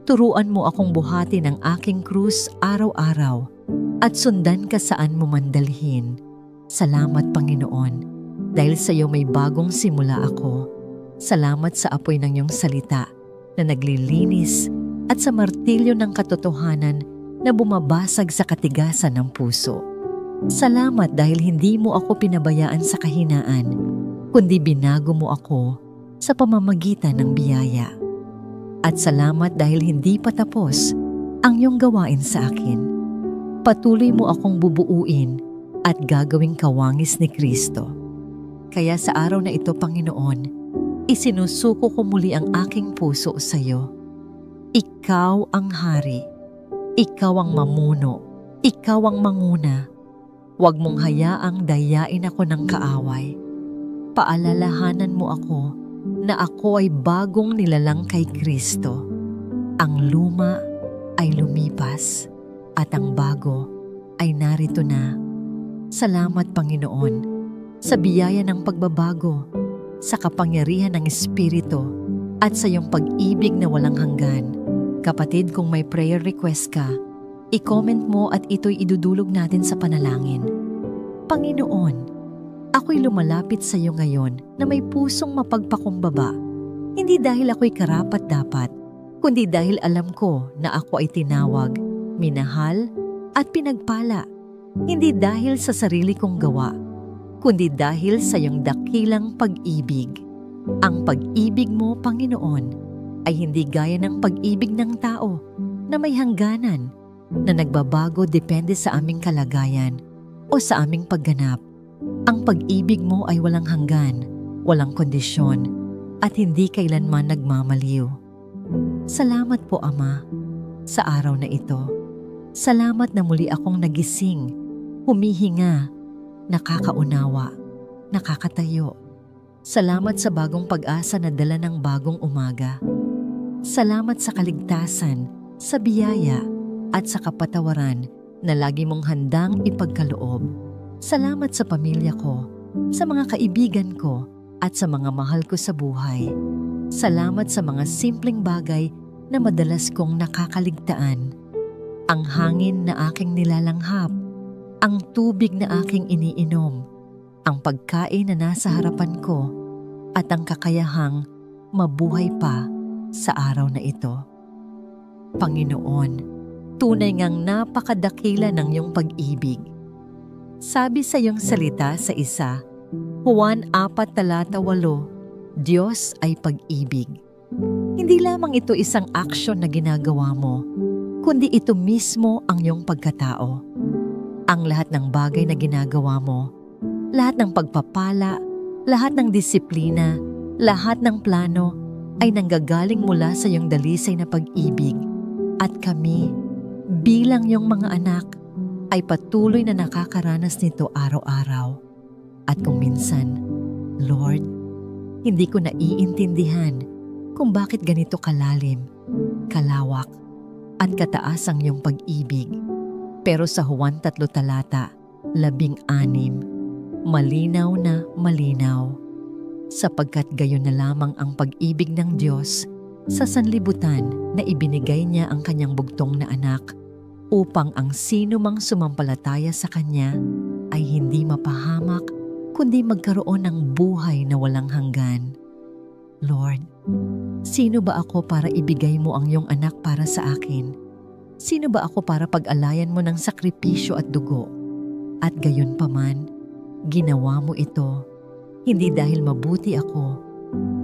Turuan mo akong buhatin ang aking krus araw-araw at sundan ka saan mo man dalhin. Salamat, Panginoon, dahil sa iyo may bagong simula ako. Salamat sa apoy ng iyong salita na naglilinis at sa martilyo ng katotohanan na bumabasag sa katigasan ng puso. Salamat dahil hindi mo ako pinabayaan sa kahinaan, kundi binago mo ako sa pamamagitan ng biyaya. At salamat dahil hindi pa tapos ang iyong gawain sa akin. Patuloy mo akong bubuuin at gagawing kawangis ni Kristo. Kaya sa araw na ito, Panginoon, isinusuko ko muli ang aking puso sa iyo. Ikaw ang hari. Ikaw ang mamuno. Ikaw ang manguna. Huwag mong hayaang dayain ako ng kaaway. Paalalahanan mo ako na ako ay bagong nilalang kay Kristo. Ang luma ay lumipas at ang bago ay narito na. Salamat, Panginoon, sa biyaya ng pagbabago, sa kapangyarihan ng Espiritu at sa iyong pag-ibig na walang hanggan. Kapatid, kung may prayer request ka, i-comment mo at ito'y idudulog natin sa panalangin. Panginoon, ako'y lumalapit sa iyo ngayon na may pusong mapagpakumbaba. Hindi dahil ako'y karapat-dapat, kundi dahil alam ko na ako ay tinawag, minahal at pinagpala. Hindi dahil sa sarili kong gawa, kundi dahil sa iyong dakilang pag-ibig. Ang pag-ibig mo, Panginoon, ay hindi gaya ng pag-ibig ng tao na may hangganan, na nagbabago depende sa aming kalagayan o sa aming pagganap. Ang pag-ibig mo ay walang hanggan, walang kondisyon, at hindi kailanman nagmamaliw. Salamat po, Ama, sa araw na ito. Salamat na muli akong nagising, humihinga, nakakaunawa, nakakatayo. Salamat sa bagong pag-asa na dala ng bagong umaga. Salamat sa kaligtasan, sa biyaya, at sa kapatawaran na lagi mong handang ipagkaloob. Salamat sa pamilya ko, sa mga kaibigan ko, at sa mga mahal ko sa buhay. Salamat sa mga simpleng bagay na madalas kong nakakaligtaan. Ang hangin na aking nilalanghap, ang tubig na aking iniinom, ang pagkain na nasa harapan ko, at ang kakayahang mabuhay pa sa araw na ito. Panginoon, tunay ngang napakadakila ng iyong pag-ibig. Sabi sa iyong salita sa isa, Juan 4:8, Diyos ay pag-ibig. Hindi lamang ito isang aksyon na ginagawa mo, kundi ito mismo ang iyong pagkatao. Ang lahat ng bagay na ginagawa mo, lahat ng pagpapala, lahat ng disiplina, lahat ng plano, ay nanggagaling mula sa iyong dalisay na pag-ibig. At kami, bilang iyong mga anak, ay patuloy na nakakaranas nito araw-araw. At kung minsan, Lord, hindi ko naiintindihan kung bakit ganito kalalim, kalawak, at kataas ang iyong pag-ibig. Pero sa Juan 3:16, malinaw na malinaw. Sapagkat gayon na lamang ang pag-ibig ng Diyos sa sanlibutan na ibinigay niya ang kanyang bugtong na anak upang ang sino mang sumampalataya sa kanya ay hindi mapahamak kundi magkaroon ng buhay na walang hanggan. Lord, sino ba ako para ibigay mo ang iyong anak para sa akin? Sino ba ako para pag-alayan mo ng sakripisyo at dugo? At gayon pa man, ginawa mo ito. Hindi dahil mabuti ako,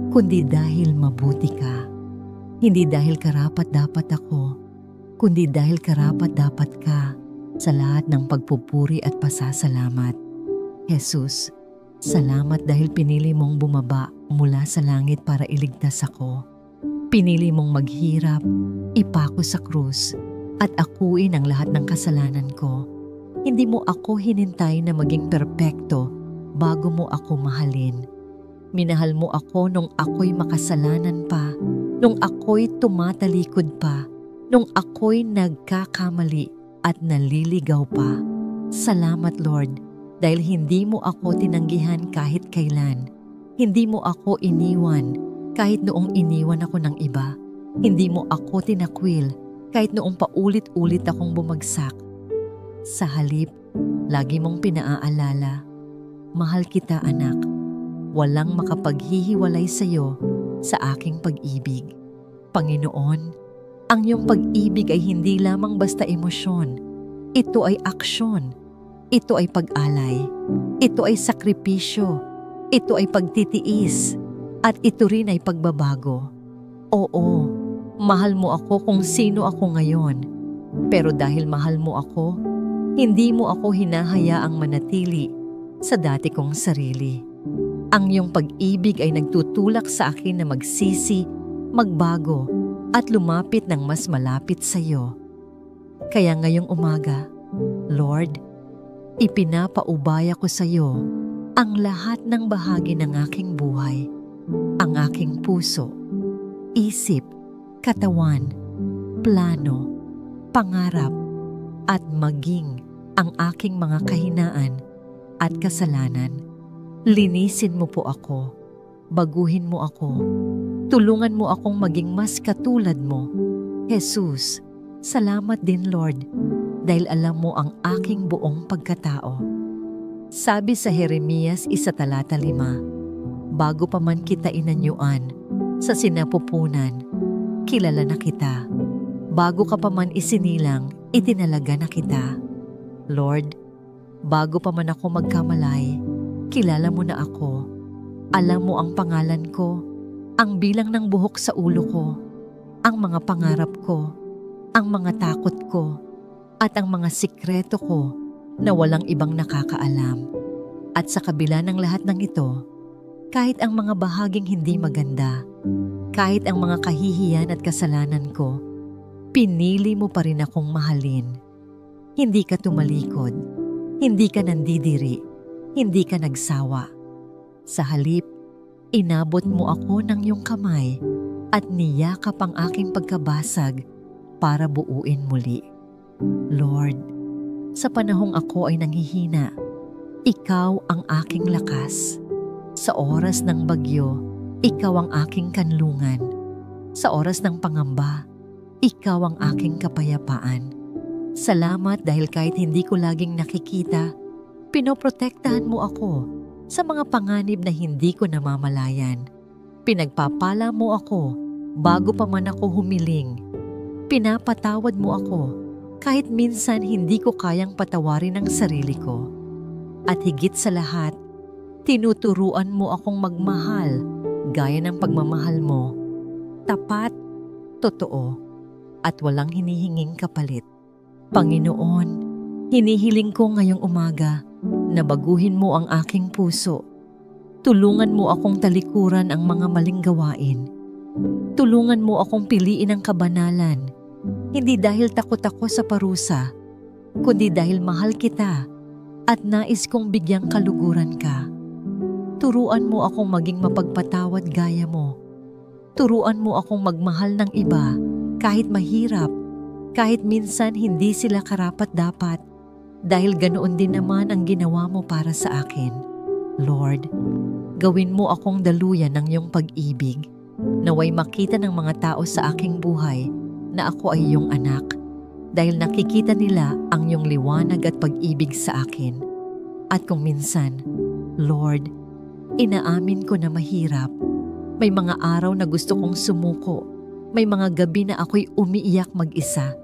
kundi dahil mabuti ka. Hindi dahil karapat-dapat ako, kundi dahil karapat-dapat ka sa lahat ng pagpupuri at pasasalamat. Jesus, salamat dahil pinili mong bumaba mula sa langit para iligtas ako. Pinili mong maghirap, ipako sa krus, at akuin ang lahat ng kasalanan ko. Hindi mo ako hinintay na maging perpekto bago mo ako mahalin. Minahal mo ako nung ako'y makasalanan pa, nung ako'y tumatalikod pa, nung ako'y nagkakamali at naliligaw pa. Salamat, Lord, dahil hindi mo ako tinanggihan kahit kailan. Hindi mo ako iniwan kahit noong iniwan ako ng iba. Hindi mo ako tinakwil kahit noong paulit-ulit akong bumagsak. Sa halip, lagi mong pinaaalala, mahal kita, anak. Walang makapaghihiwalay sa iyo sa aking pag-ibig. Panginoon, ang iyong pag-ibig ay hindi lamang basta emosyon. Ito ay aksyon. Ito ay pag-alay. Ito ay sakripisyo. Ito ay pagtitiis. At ito rin ay pagbabago. Oo, mahal mo ako kung sino ako ngayon. Pero dahil mahal mo ako, hindi mo ako hinahayaang manatili sa dati kong sarili. Ang iyong pag-ibig ay nagtutulak sa akin na magsisi, magbago, at lumapit ng mas malapit sa iyo. Kaya ngayong umaga, Lord, ipinapaubaya ko sa iyo ang lahat ng bahagi ng aking buhay, ang aking puso, isip, katawan, plano, pangarap, at maging ang aking mga kahinaan at kasalanan. Linisin mo po ako, baguhin mo ako, tulungan mo akong maging mas katulad mo. Jesus, salamat din Lord, dahil alam mo ang aking buong pagkatao. Sabi sa Jeremias 1:5, bago pa man kita inanyuan sa sinapupunan, kilala na kita. Bago ka pa man isinilang, itinalaga na kita. Lord, bago pa man ako magkamalay, kilala mo na ako. Alam mo ang pangalan ko, ang bilang ng buhok sa ulo ko, ang mga pangarap ko, ang mga takot ko, at ang mga sikreto ko na walang ibang nakakaalam. At sa kabila ng lahat ng ito, kahit ang mga bahaging hindi maganda, kahit ang mga kahihiyan at kasalanan ko, pinili mo pa rin akong mahalin. Hindi ka tumalikod, hindi ka nandidiri, hindi ka nagsawa. Sa halip, inabot mo ako ng iyong kamay at niyakap ang aking pagkabasag para buuin muli. Lord, sa panahong ako ay nanghihina, ikaw ang aking lakas. Sa oras ng bagyo, ikaw ang aking kanlungan. Sa oras ng pangamba, ikaw ang aking kapayapaan. Salamat dahil kahit hindi ko laging nakikita, pinoprotektahan mo ako sa mga panganib na hindi ko namamalayan. Pinagpapala mo ako bago pa man ako humiling. Pinapatawad mo ako kahit minsan hindi ko kayang patawarin ang sarili ko. At higit sa lahat, tinuturuan mo akong magmahal gaya ng pagmamahal mo. Tapat, totoo, at walang hinihinging kapalit. Panginoon, hinihiling ko ngayong umaga na baguhin mo ang aking puso. Tulungan mo akong talikuran ang mga maling gawain. Tulungan mo akong piliin ang kabanalan, hindi dahil takot ako sa parusa, kundi dahil mahal kita at nais kong bigyang kaluguran ka. Turuan mo akong maging mapagpatawad gaya mo. Turuan mo akong magmahal ng iba kahit mahirap, kahit minsan hindi sila karapat-dapat, dahil ganoon din naman ang ginawa mo para sa akin. Lord, gawin mo akong daluyan ng iyong pag-ibig, naway makita ng mga tao sa aking buhay na ako ay iyong anak, dahil nakikita nila ang iyong liwanag at pag-ibig sa akin. At kung minsan, Lord, inaamin ko na mahirap. May mga araw na gusto kong sumuko. May mga gabi na ako'y umiiyak mag-isa.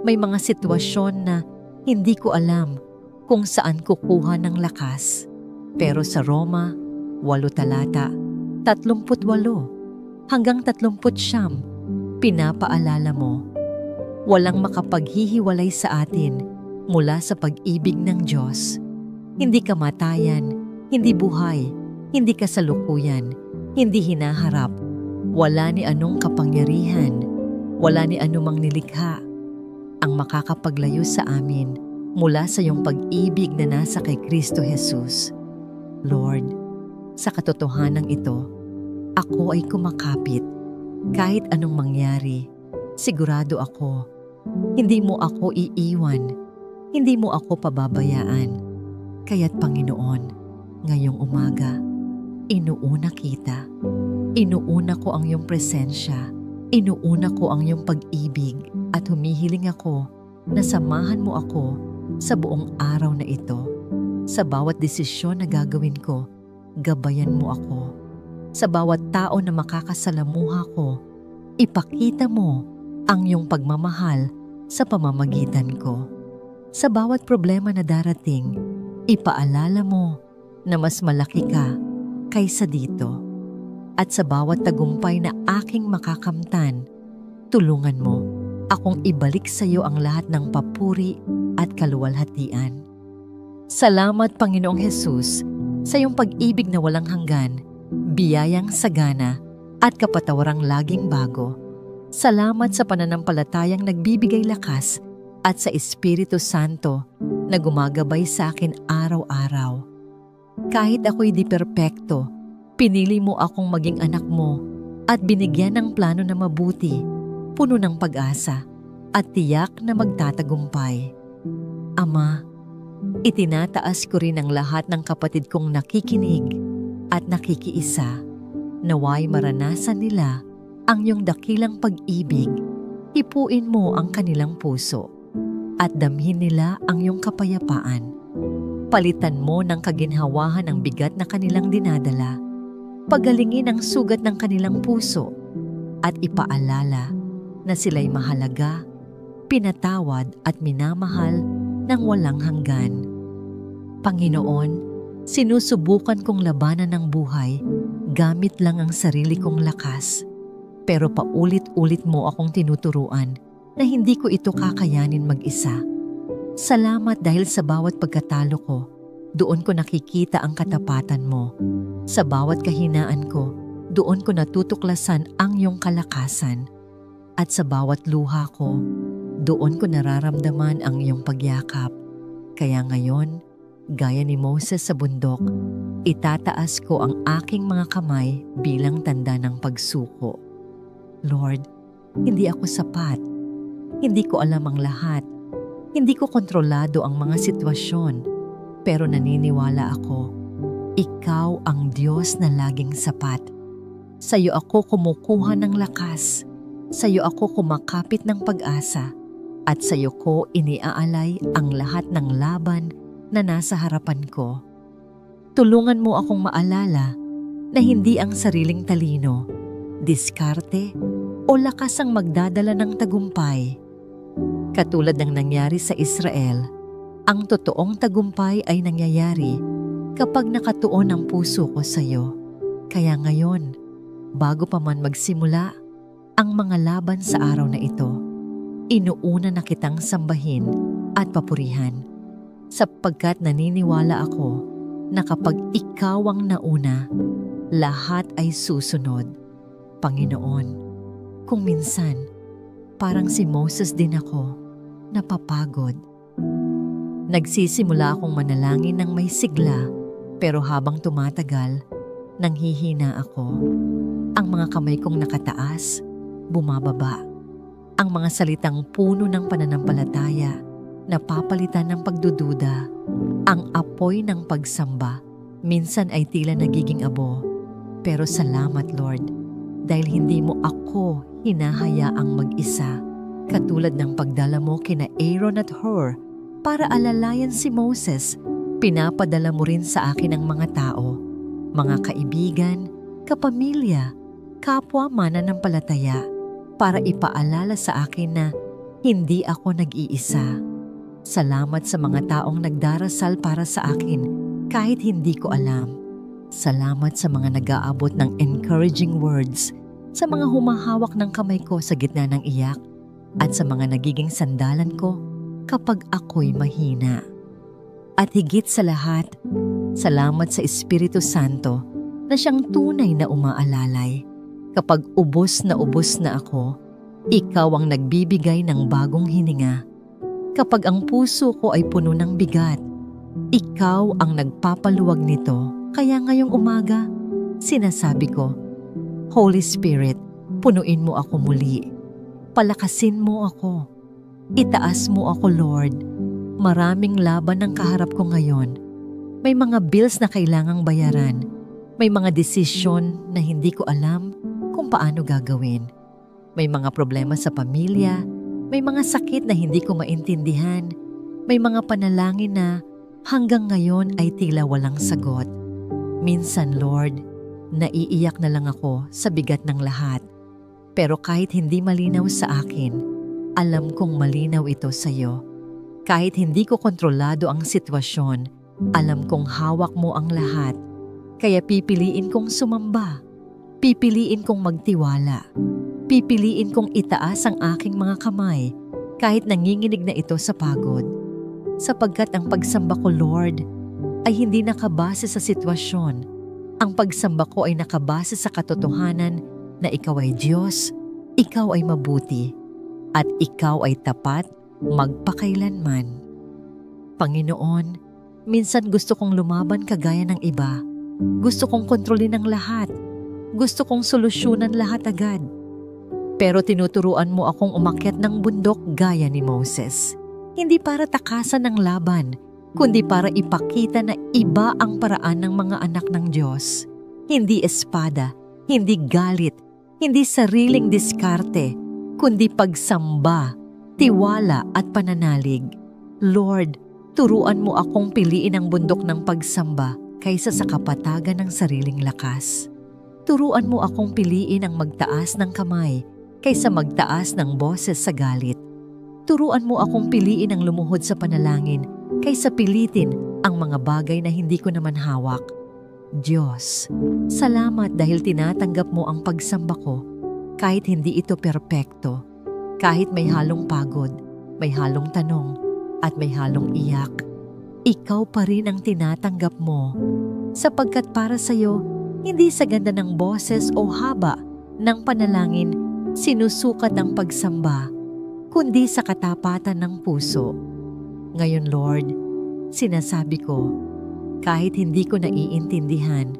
May mga sitwasyon na hindi ko alam kung saan kukuha ng lakas. Pero sa Roma 8:38 hanggang 39, pinapaalala mo, walang makapaghihiwalay sa atin mula sa pag-ibig ng Diyos. Hindi kamatayan, hindi buhay, hindi kasalukuyan, hindi hinaharap, wala ni anong kapangyarihan, wala ni anumang nilikha ang makakapaglayo sa amin mula sa iyong pag-ibig na nasa kay Kristo Jesus. Lord, sa katotohanan ito, ako ay kumakapit. Kahit anong mangyari, sigurado ako, hindi mo ako iiwan, hindi mo ako pababayaan. Kaya't Panginoon, ngayong umaga, inuuna kita. Inuuna ko ang iyong presensya, inuuna ko ang iyong pag-ibig, at humihiling ako na samahan mo ako sa buong araw na ito. Sa bawat desisyon na gagawin ko, gabayan mo ako. Sa bawat tao na makakasalamuha ko, ipakita mo ang iyong pagmamahal sa pamamagitan ko. Sa bawat problema na darating, ipaalala mo na mas malaki ka kaysa dito. At sa bawat tagumpay na aking makakamtan, tulungan mo akong ibalik sa iyo ang lahat ng papuri at kaluwalhatian. Salamat Panginoong Hesus sa iyong pag-ibig na walang hanggan, biyayang sagana at kapatawarang laging bago. Salamat sa pananampalatayang nagbibigay lakas at sa Espiritu Santo na gumagabay sa akin araw-araw. Kahit ako'y di perpekto, pinili mo akong maging anak mo at binigyan ng plano na mabuti, puno ng pag-asa at tiyak na magtatagumpay. Ama, itinataas ko rin ang lahat ng kapatid kong nakikinig at nakikiisa. Naway maranasan nila ang iyong dakilang pag-ibig. Hipuin mo ang kanilang puso at damhin nila ang iyong kapayapaan. Palitan mo ng kaginhawahan ang bigat na kanilang dinadala. Pagalingin ang sugat ng kanilang puso at ipaalala na sila'y mahalaga, pinatawad at minamahal ng walang hanggan. Panginoon, sinusubukan kong labanan ng buhay gamit lang ang sarili kong lakas. Pero paulit-ulit mo akong tinuturuan na hindi ko ito kakayanin mag-isa. Salamat dahil sa bawat pagkatalo ko, doon ko nakikita ang katapatan mo. Sa bawat kahinaan ko, doon ko natutuklasan ang iyong kalakasan. At sa bawat luha ko, doon ko nararamdaman ang iyong pagyakap. Kaya ngayon, gaya ni Moses sa bundok, itataas ko ang aking mga kamay bilang tanda ng pagsuko. Lord, hindi ako sapat. Hindi ko alam ang lahat. Hindi ko kontrolado ang mga sitwasyon. Pero naniniwala ako, Ikaw ang Diyos na laging sapat. Sa iyo ako kumukuha ng lakas. Sa iyo ako kumakapit ng pag-asa. At sa iyo ko iniaalay ang lahat ng laban na nasa harapan ko. Tulungan mo akong maalala na hindi ang sariling talino, diskarte o lakas ang magdadala ng tagumpay. Katulad ng nangyari sa Israel, ang totoong tagumpay ay nangyayari kapag nakatuon ang puso ko sa iyo. Kaya ngayon, bago pa man magsimula ang mga laban sa araw na ito, inuuna na kitang sambahin at papurihan, sapagkat naniniwala ako na kapag ikaw ang nauna, lahat ay susunod. Panginoon, kung minsan, parang si Moses din ako, napapagod. Nagsisimula akong manalangin ng may sigla, pero habang tumatagal, nanghihina ako. Ang mga kamay kong nakataas, bumababa. Ang mga salitang puno ng pananampalataya, napapalitan ng pagdududa. Ang apoy ng pagsamba, minsan ay tila nagiging abo. Pero salamat Lord, dahil hindi mo ako hinahayaang mag-isa. Katulad ng pagdala mo kina Aaron at Hur para alalayan si Moses, pinapadala mo rin sa akin ang mga tao, mga kaibigan, kapamilya, kapwa mananampalataya, para ipaalala sa akin na hindi ako nag-iisa. Salamat sa mga taong nagdarasal para sa akin kahit hindi ko alam. Salamat sa mga nag-aabot ng encouraging words, sa mga humahawak ng kamay ko sa gitna ng iyak, at sa mga nagiging sandalan ko kapag ako'y mahina. At higit sa lahat, salamat sa Espiritu Santo na siyang tunay na umaalalay. Kapag ubos na ako, ikaw ang nagbibigay ng bagong hininga. Kapag ang puso ko ay puno ng bigat, ikaw ang nagpapaluwag nito. Kaya ngayong umaga, sinasabi ko, Holy Spirit, punuin mo ako muli. Palakasin mo ako. Itaas mo ako, Lord. Maraming laban ang kaharap ko ngayon. May mga bills na kailangang bayaran. May mga desisyon na hindi ko alam kung paano gagawin. May mga problema sa pamilya. May mga sakit na hindi ko maintindihan. May mga panalangin na hanggang ngayon ay tila walang sagot. Minsan, Lord, naiiyak na lang ako sa bigat ng lahat. Pero kahit hindi malinaw sa akin, alam kong malinaw ito sa iyo. Kahit hindi ko kontrolado ang sitwasyon, alam kong hawak mo ang lahat. Kaya pipiliin kong sumamba. Pipiliin kong magtiwala. Pipiliin kong itaas ang aking mga kamay kahit nanginginig na ito sa pagod. Sapagkat ang pagsamba ko, Lord, ay hindi nakabase sa sitwasyon. Ang pagsamba ko ay nakabase sa katotohanan na ikaw ay Diyos, ikaw ay mabuti, at ikaw ay tapat magpakailanman. Panginoon, minsan gusto kong lumaban kagaya ng iba. Gusto kong kontrolin ang lahat. Gusto kong solusyonan lahat agad. Pero tinuturuan mo akong umakyat ng bundok gaya ni Moses. Hindi para takasan ng laban, kundi para ipakita na iba ang paraan ng mga anak ng Diyos. Hindi espada, hindi galit, hindi sariling diskarte, kundi pagsamba, tiwala at pananalig. Lord, turuan mo akong piliin ang bundok ng pagsamba kaysa sa kapatagan ng sariling lakas. Turuan mo akong piliin ang magtaas ng kamay kaysa magtaas ng boses sa galit. Turuan mo akong piliin ang lumuhod sa panalangin kaysa pilitin ang mga bagay na hindi ko naman hawak. Diyos, salamat dahil tinatanggap mo ang pagsamba ko kahit hindi ito perpekto, kahit may halong pagod, may halong tanong, at may halong iyak. Ikaw pa rin ang tinatanggap mo sapagkat para sa iyo, hindi sa ganda ng boses o haba ng panalangin sinusukat ang pagsamba, kundi sa katapatan ng puso. Ngayon, Lord, sinasabi ko, kahit hindi ko naiintindihan,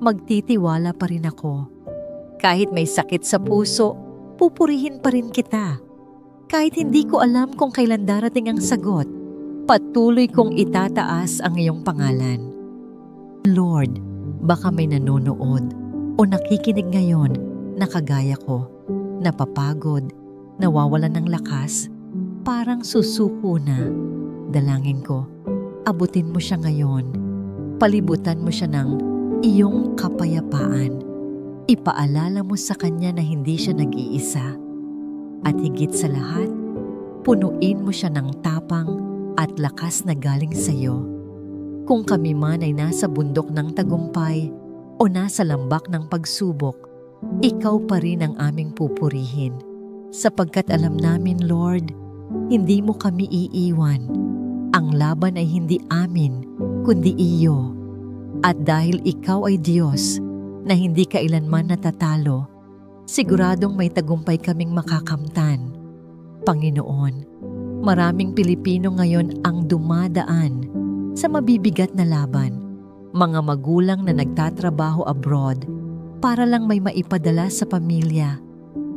magtitiwala pa rin ako. Kahit may sakit sa puso, pupurihin pa rin kita. Kahit hindi ko alam kung kailan darating ang sagot, patuloy kong itataas ang iyong pangalan. Lord, baka may nanonood o nakikinig ngayon na kagaya ko, napapagod, nawawalan ng lakas, parang susuko na. Dalangin ko, abutin mo siya ngayon. Palibutan mo siya ng iyong kapayapaan. Ipaalala mo sa kanya na hindi siya nag-iisa. At higit sa lahat, punuin mo siya ng tapang at lakas na galing sa iyo. Kung kami man ay nasa bundok ng tagumpay o nasa lambak ng pagsubok, ikaw pa rin ang aming pupurihin. Sapagkat alam namin, Lord, hindi mo kami iiwan. Ang laban ay hindi amin, kundi iyo. At dahil ikaw ay Diyos na hindi kailanman natatalo, siguradong may tagumpay kaming makakamtan. Panginoon, maraming Pilipino ngayon ang dumadaan sa mabibigat na laban. Mga magulang na nagtatrabaho abroad para lang may maipadala sa pamilya.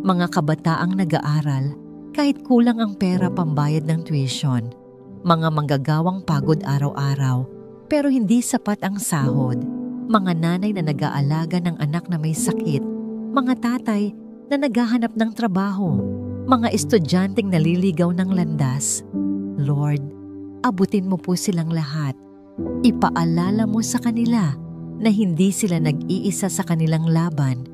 Mga kabataang nag-aaral kahit kulang ang pera pambayad ng tuition. Mga manggagawang pagod araw-araw pero hindi sapat ang sahod. Mga nanay na nag-aalaga ng anak na may sakit. Mga tatay na naghahanap ng trabaho. Mga estudyanteng naliligaw ng landas. Lord, abutin mo po silang lahat. Ipaalala mo sa kanila na hindi sila nag-iisa sa kanilang laban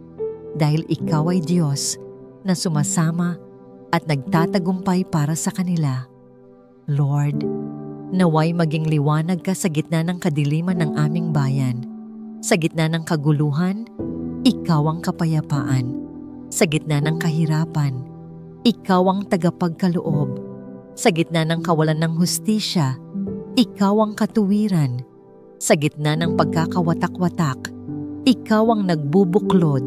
dahil ikaw ay Diyos na sumasama at nagtatagumpay para sa kanila. Lord, naway maging liwanag ka sa gitna ng kadiliman ng aming bayan. Sa gitna ng kaguluhan, ikaw ang kapayapaan. Sa gitna ng kahirapan, ikaw ang tagapagkaloob. Sa gitna ng kawalan ng hustisya, ikaw ang katuwiran. Sa gitna ng pagkakawatak-watak, ikaw ang nagbubuklod.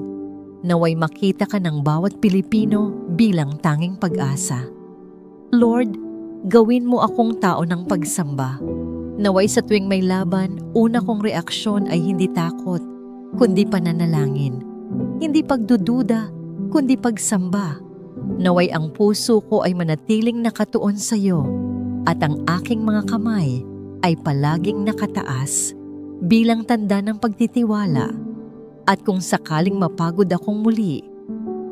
Naway makita ka ng bawat Pilipino bilang tanging pag-asa. Lord, gawin mo akong tao ng pagsamba. Naway sa tuwing may laban, una kong reaksyon ay hindi takot, kundi pananalangin. Hindi pagdududa, kundi pagsamba. Naway ang puso ko ay manatiling nakatuon sa iyo at ang aking mga kamay ay palaging nakataas bilang tanda ng pagtitiwala. At kung sakaling mapagod akong muli,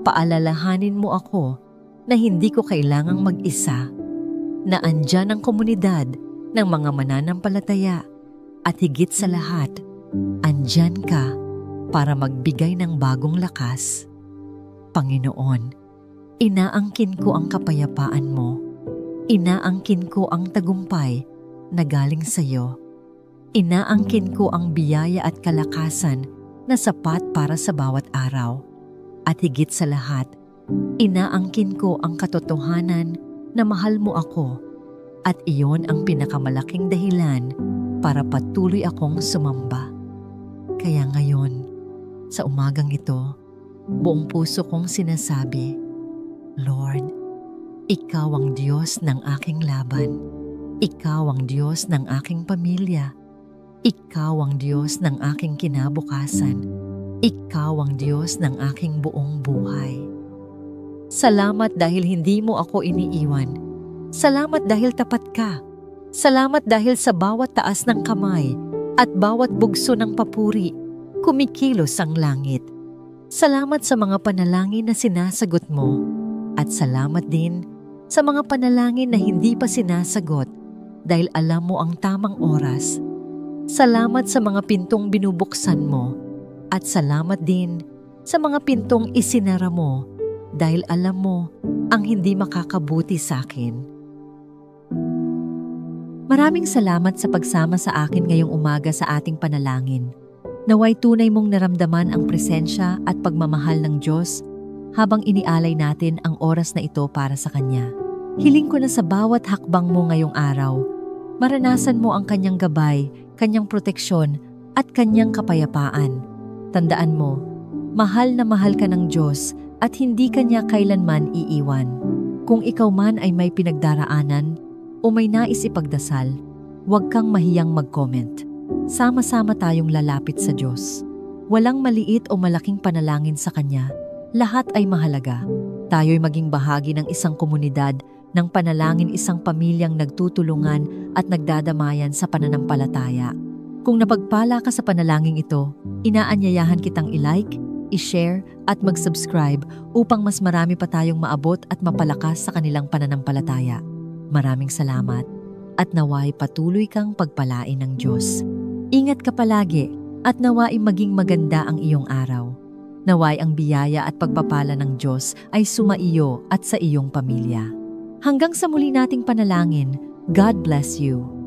paalalahanin mo ako na hindi ko kailangang mag-isa, na andyan ang komunidad ng mga mananampalataya at higit sa lahat, andyan ka para magbigay ng bagong lakas. Panginoon, inaangkin ko ang kapayapaan mo. Inaangkin ko ang tagumpay na galing sa iyo. Inaangkin ko ang biyaya at kalakasan na sapat para sa bawat araw. At higit sa lahat, inaangkin ko ang katotohanan na mahal mo ako at iyon ang pinakamalaking dahilan para patuloy akong sumamba. Kaya ngayon, sa umagang ito, buong puso kong sinasabi, Lord, Ikaw ang Diyos ng aking laban. Ikaw ang Diyos ng aking pamilya. Ikaw ang Diyos ng aking kinabukasan. Ikaw ang Diyos ng aking buong buhay. Salamat dahil hindi mo ako iniiwan. Salamat dahil tapat ka. Salamat dahil sa bawat taas ng kamay at bawat bugso ng papuri, kumikilos ang langit. Salamat sa mga panalangin na sinasagot mo at salamat din sa mga panalangin na hindi pa sinasagot dahil alam mo ang tamang oras. Salamat sa mga pintong binubuksan mo at salamat din sa mga pintong isinara mo dahil alam mo ang hindi makakabuti sa akin. Maraming salamat sa pagsama sa akin ngayong umaga sa ating panalangin. Naway tunay mong naramdaman ang presensya at pagmamahal ng Diyos habang inialay natin ang oras na ito para sa Kanya. Hiling ko na sa bawat hakbang mo ngayong araw, maranasan mo ang Kanyang gabay, Kanyang proteksyon at Kanyang kapayapaan. Tandaan mo, mahal na mahal ka ng Diyos at hindi Kanya kailanman iiwan. Kung ikaw man ay may pinagdaraanan o may nais ipagdasal, huwag kang mahiyang mag-comment. Sama-sama tayong lalapit sa Diyos. Walang maliit o malaking panalangin sa Kanya. Lahat ay mahalaga. Tayo'y maging bahagi ng isang komunidad ng panalangin, isang pamilyang nagtutulungan at nagdadamayan sa pananampalataya. Kung napagpala ka sa panalangin ito, inaanyayahan kitang i-like, i-share at mag-subscribe upang mas marami pa tayong maabot at mapalakas sa kanilang pananampalataya. Maraming salamat at naway patuloy kang pagpalain ng Diyos. Ingat ka palagi at naway maging maganda ang iyong araw. Naway ang biyaya at pagpapala ng Diyos ay sumaiyo at sa iyong pamilya. Hanggang sa muli nating panalangin, God bless you.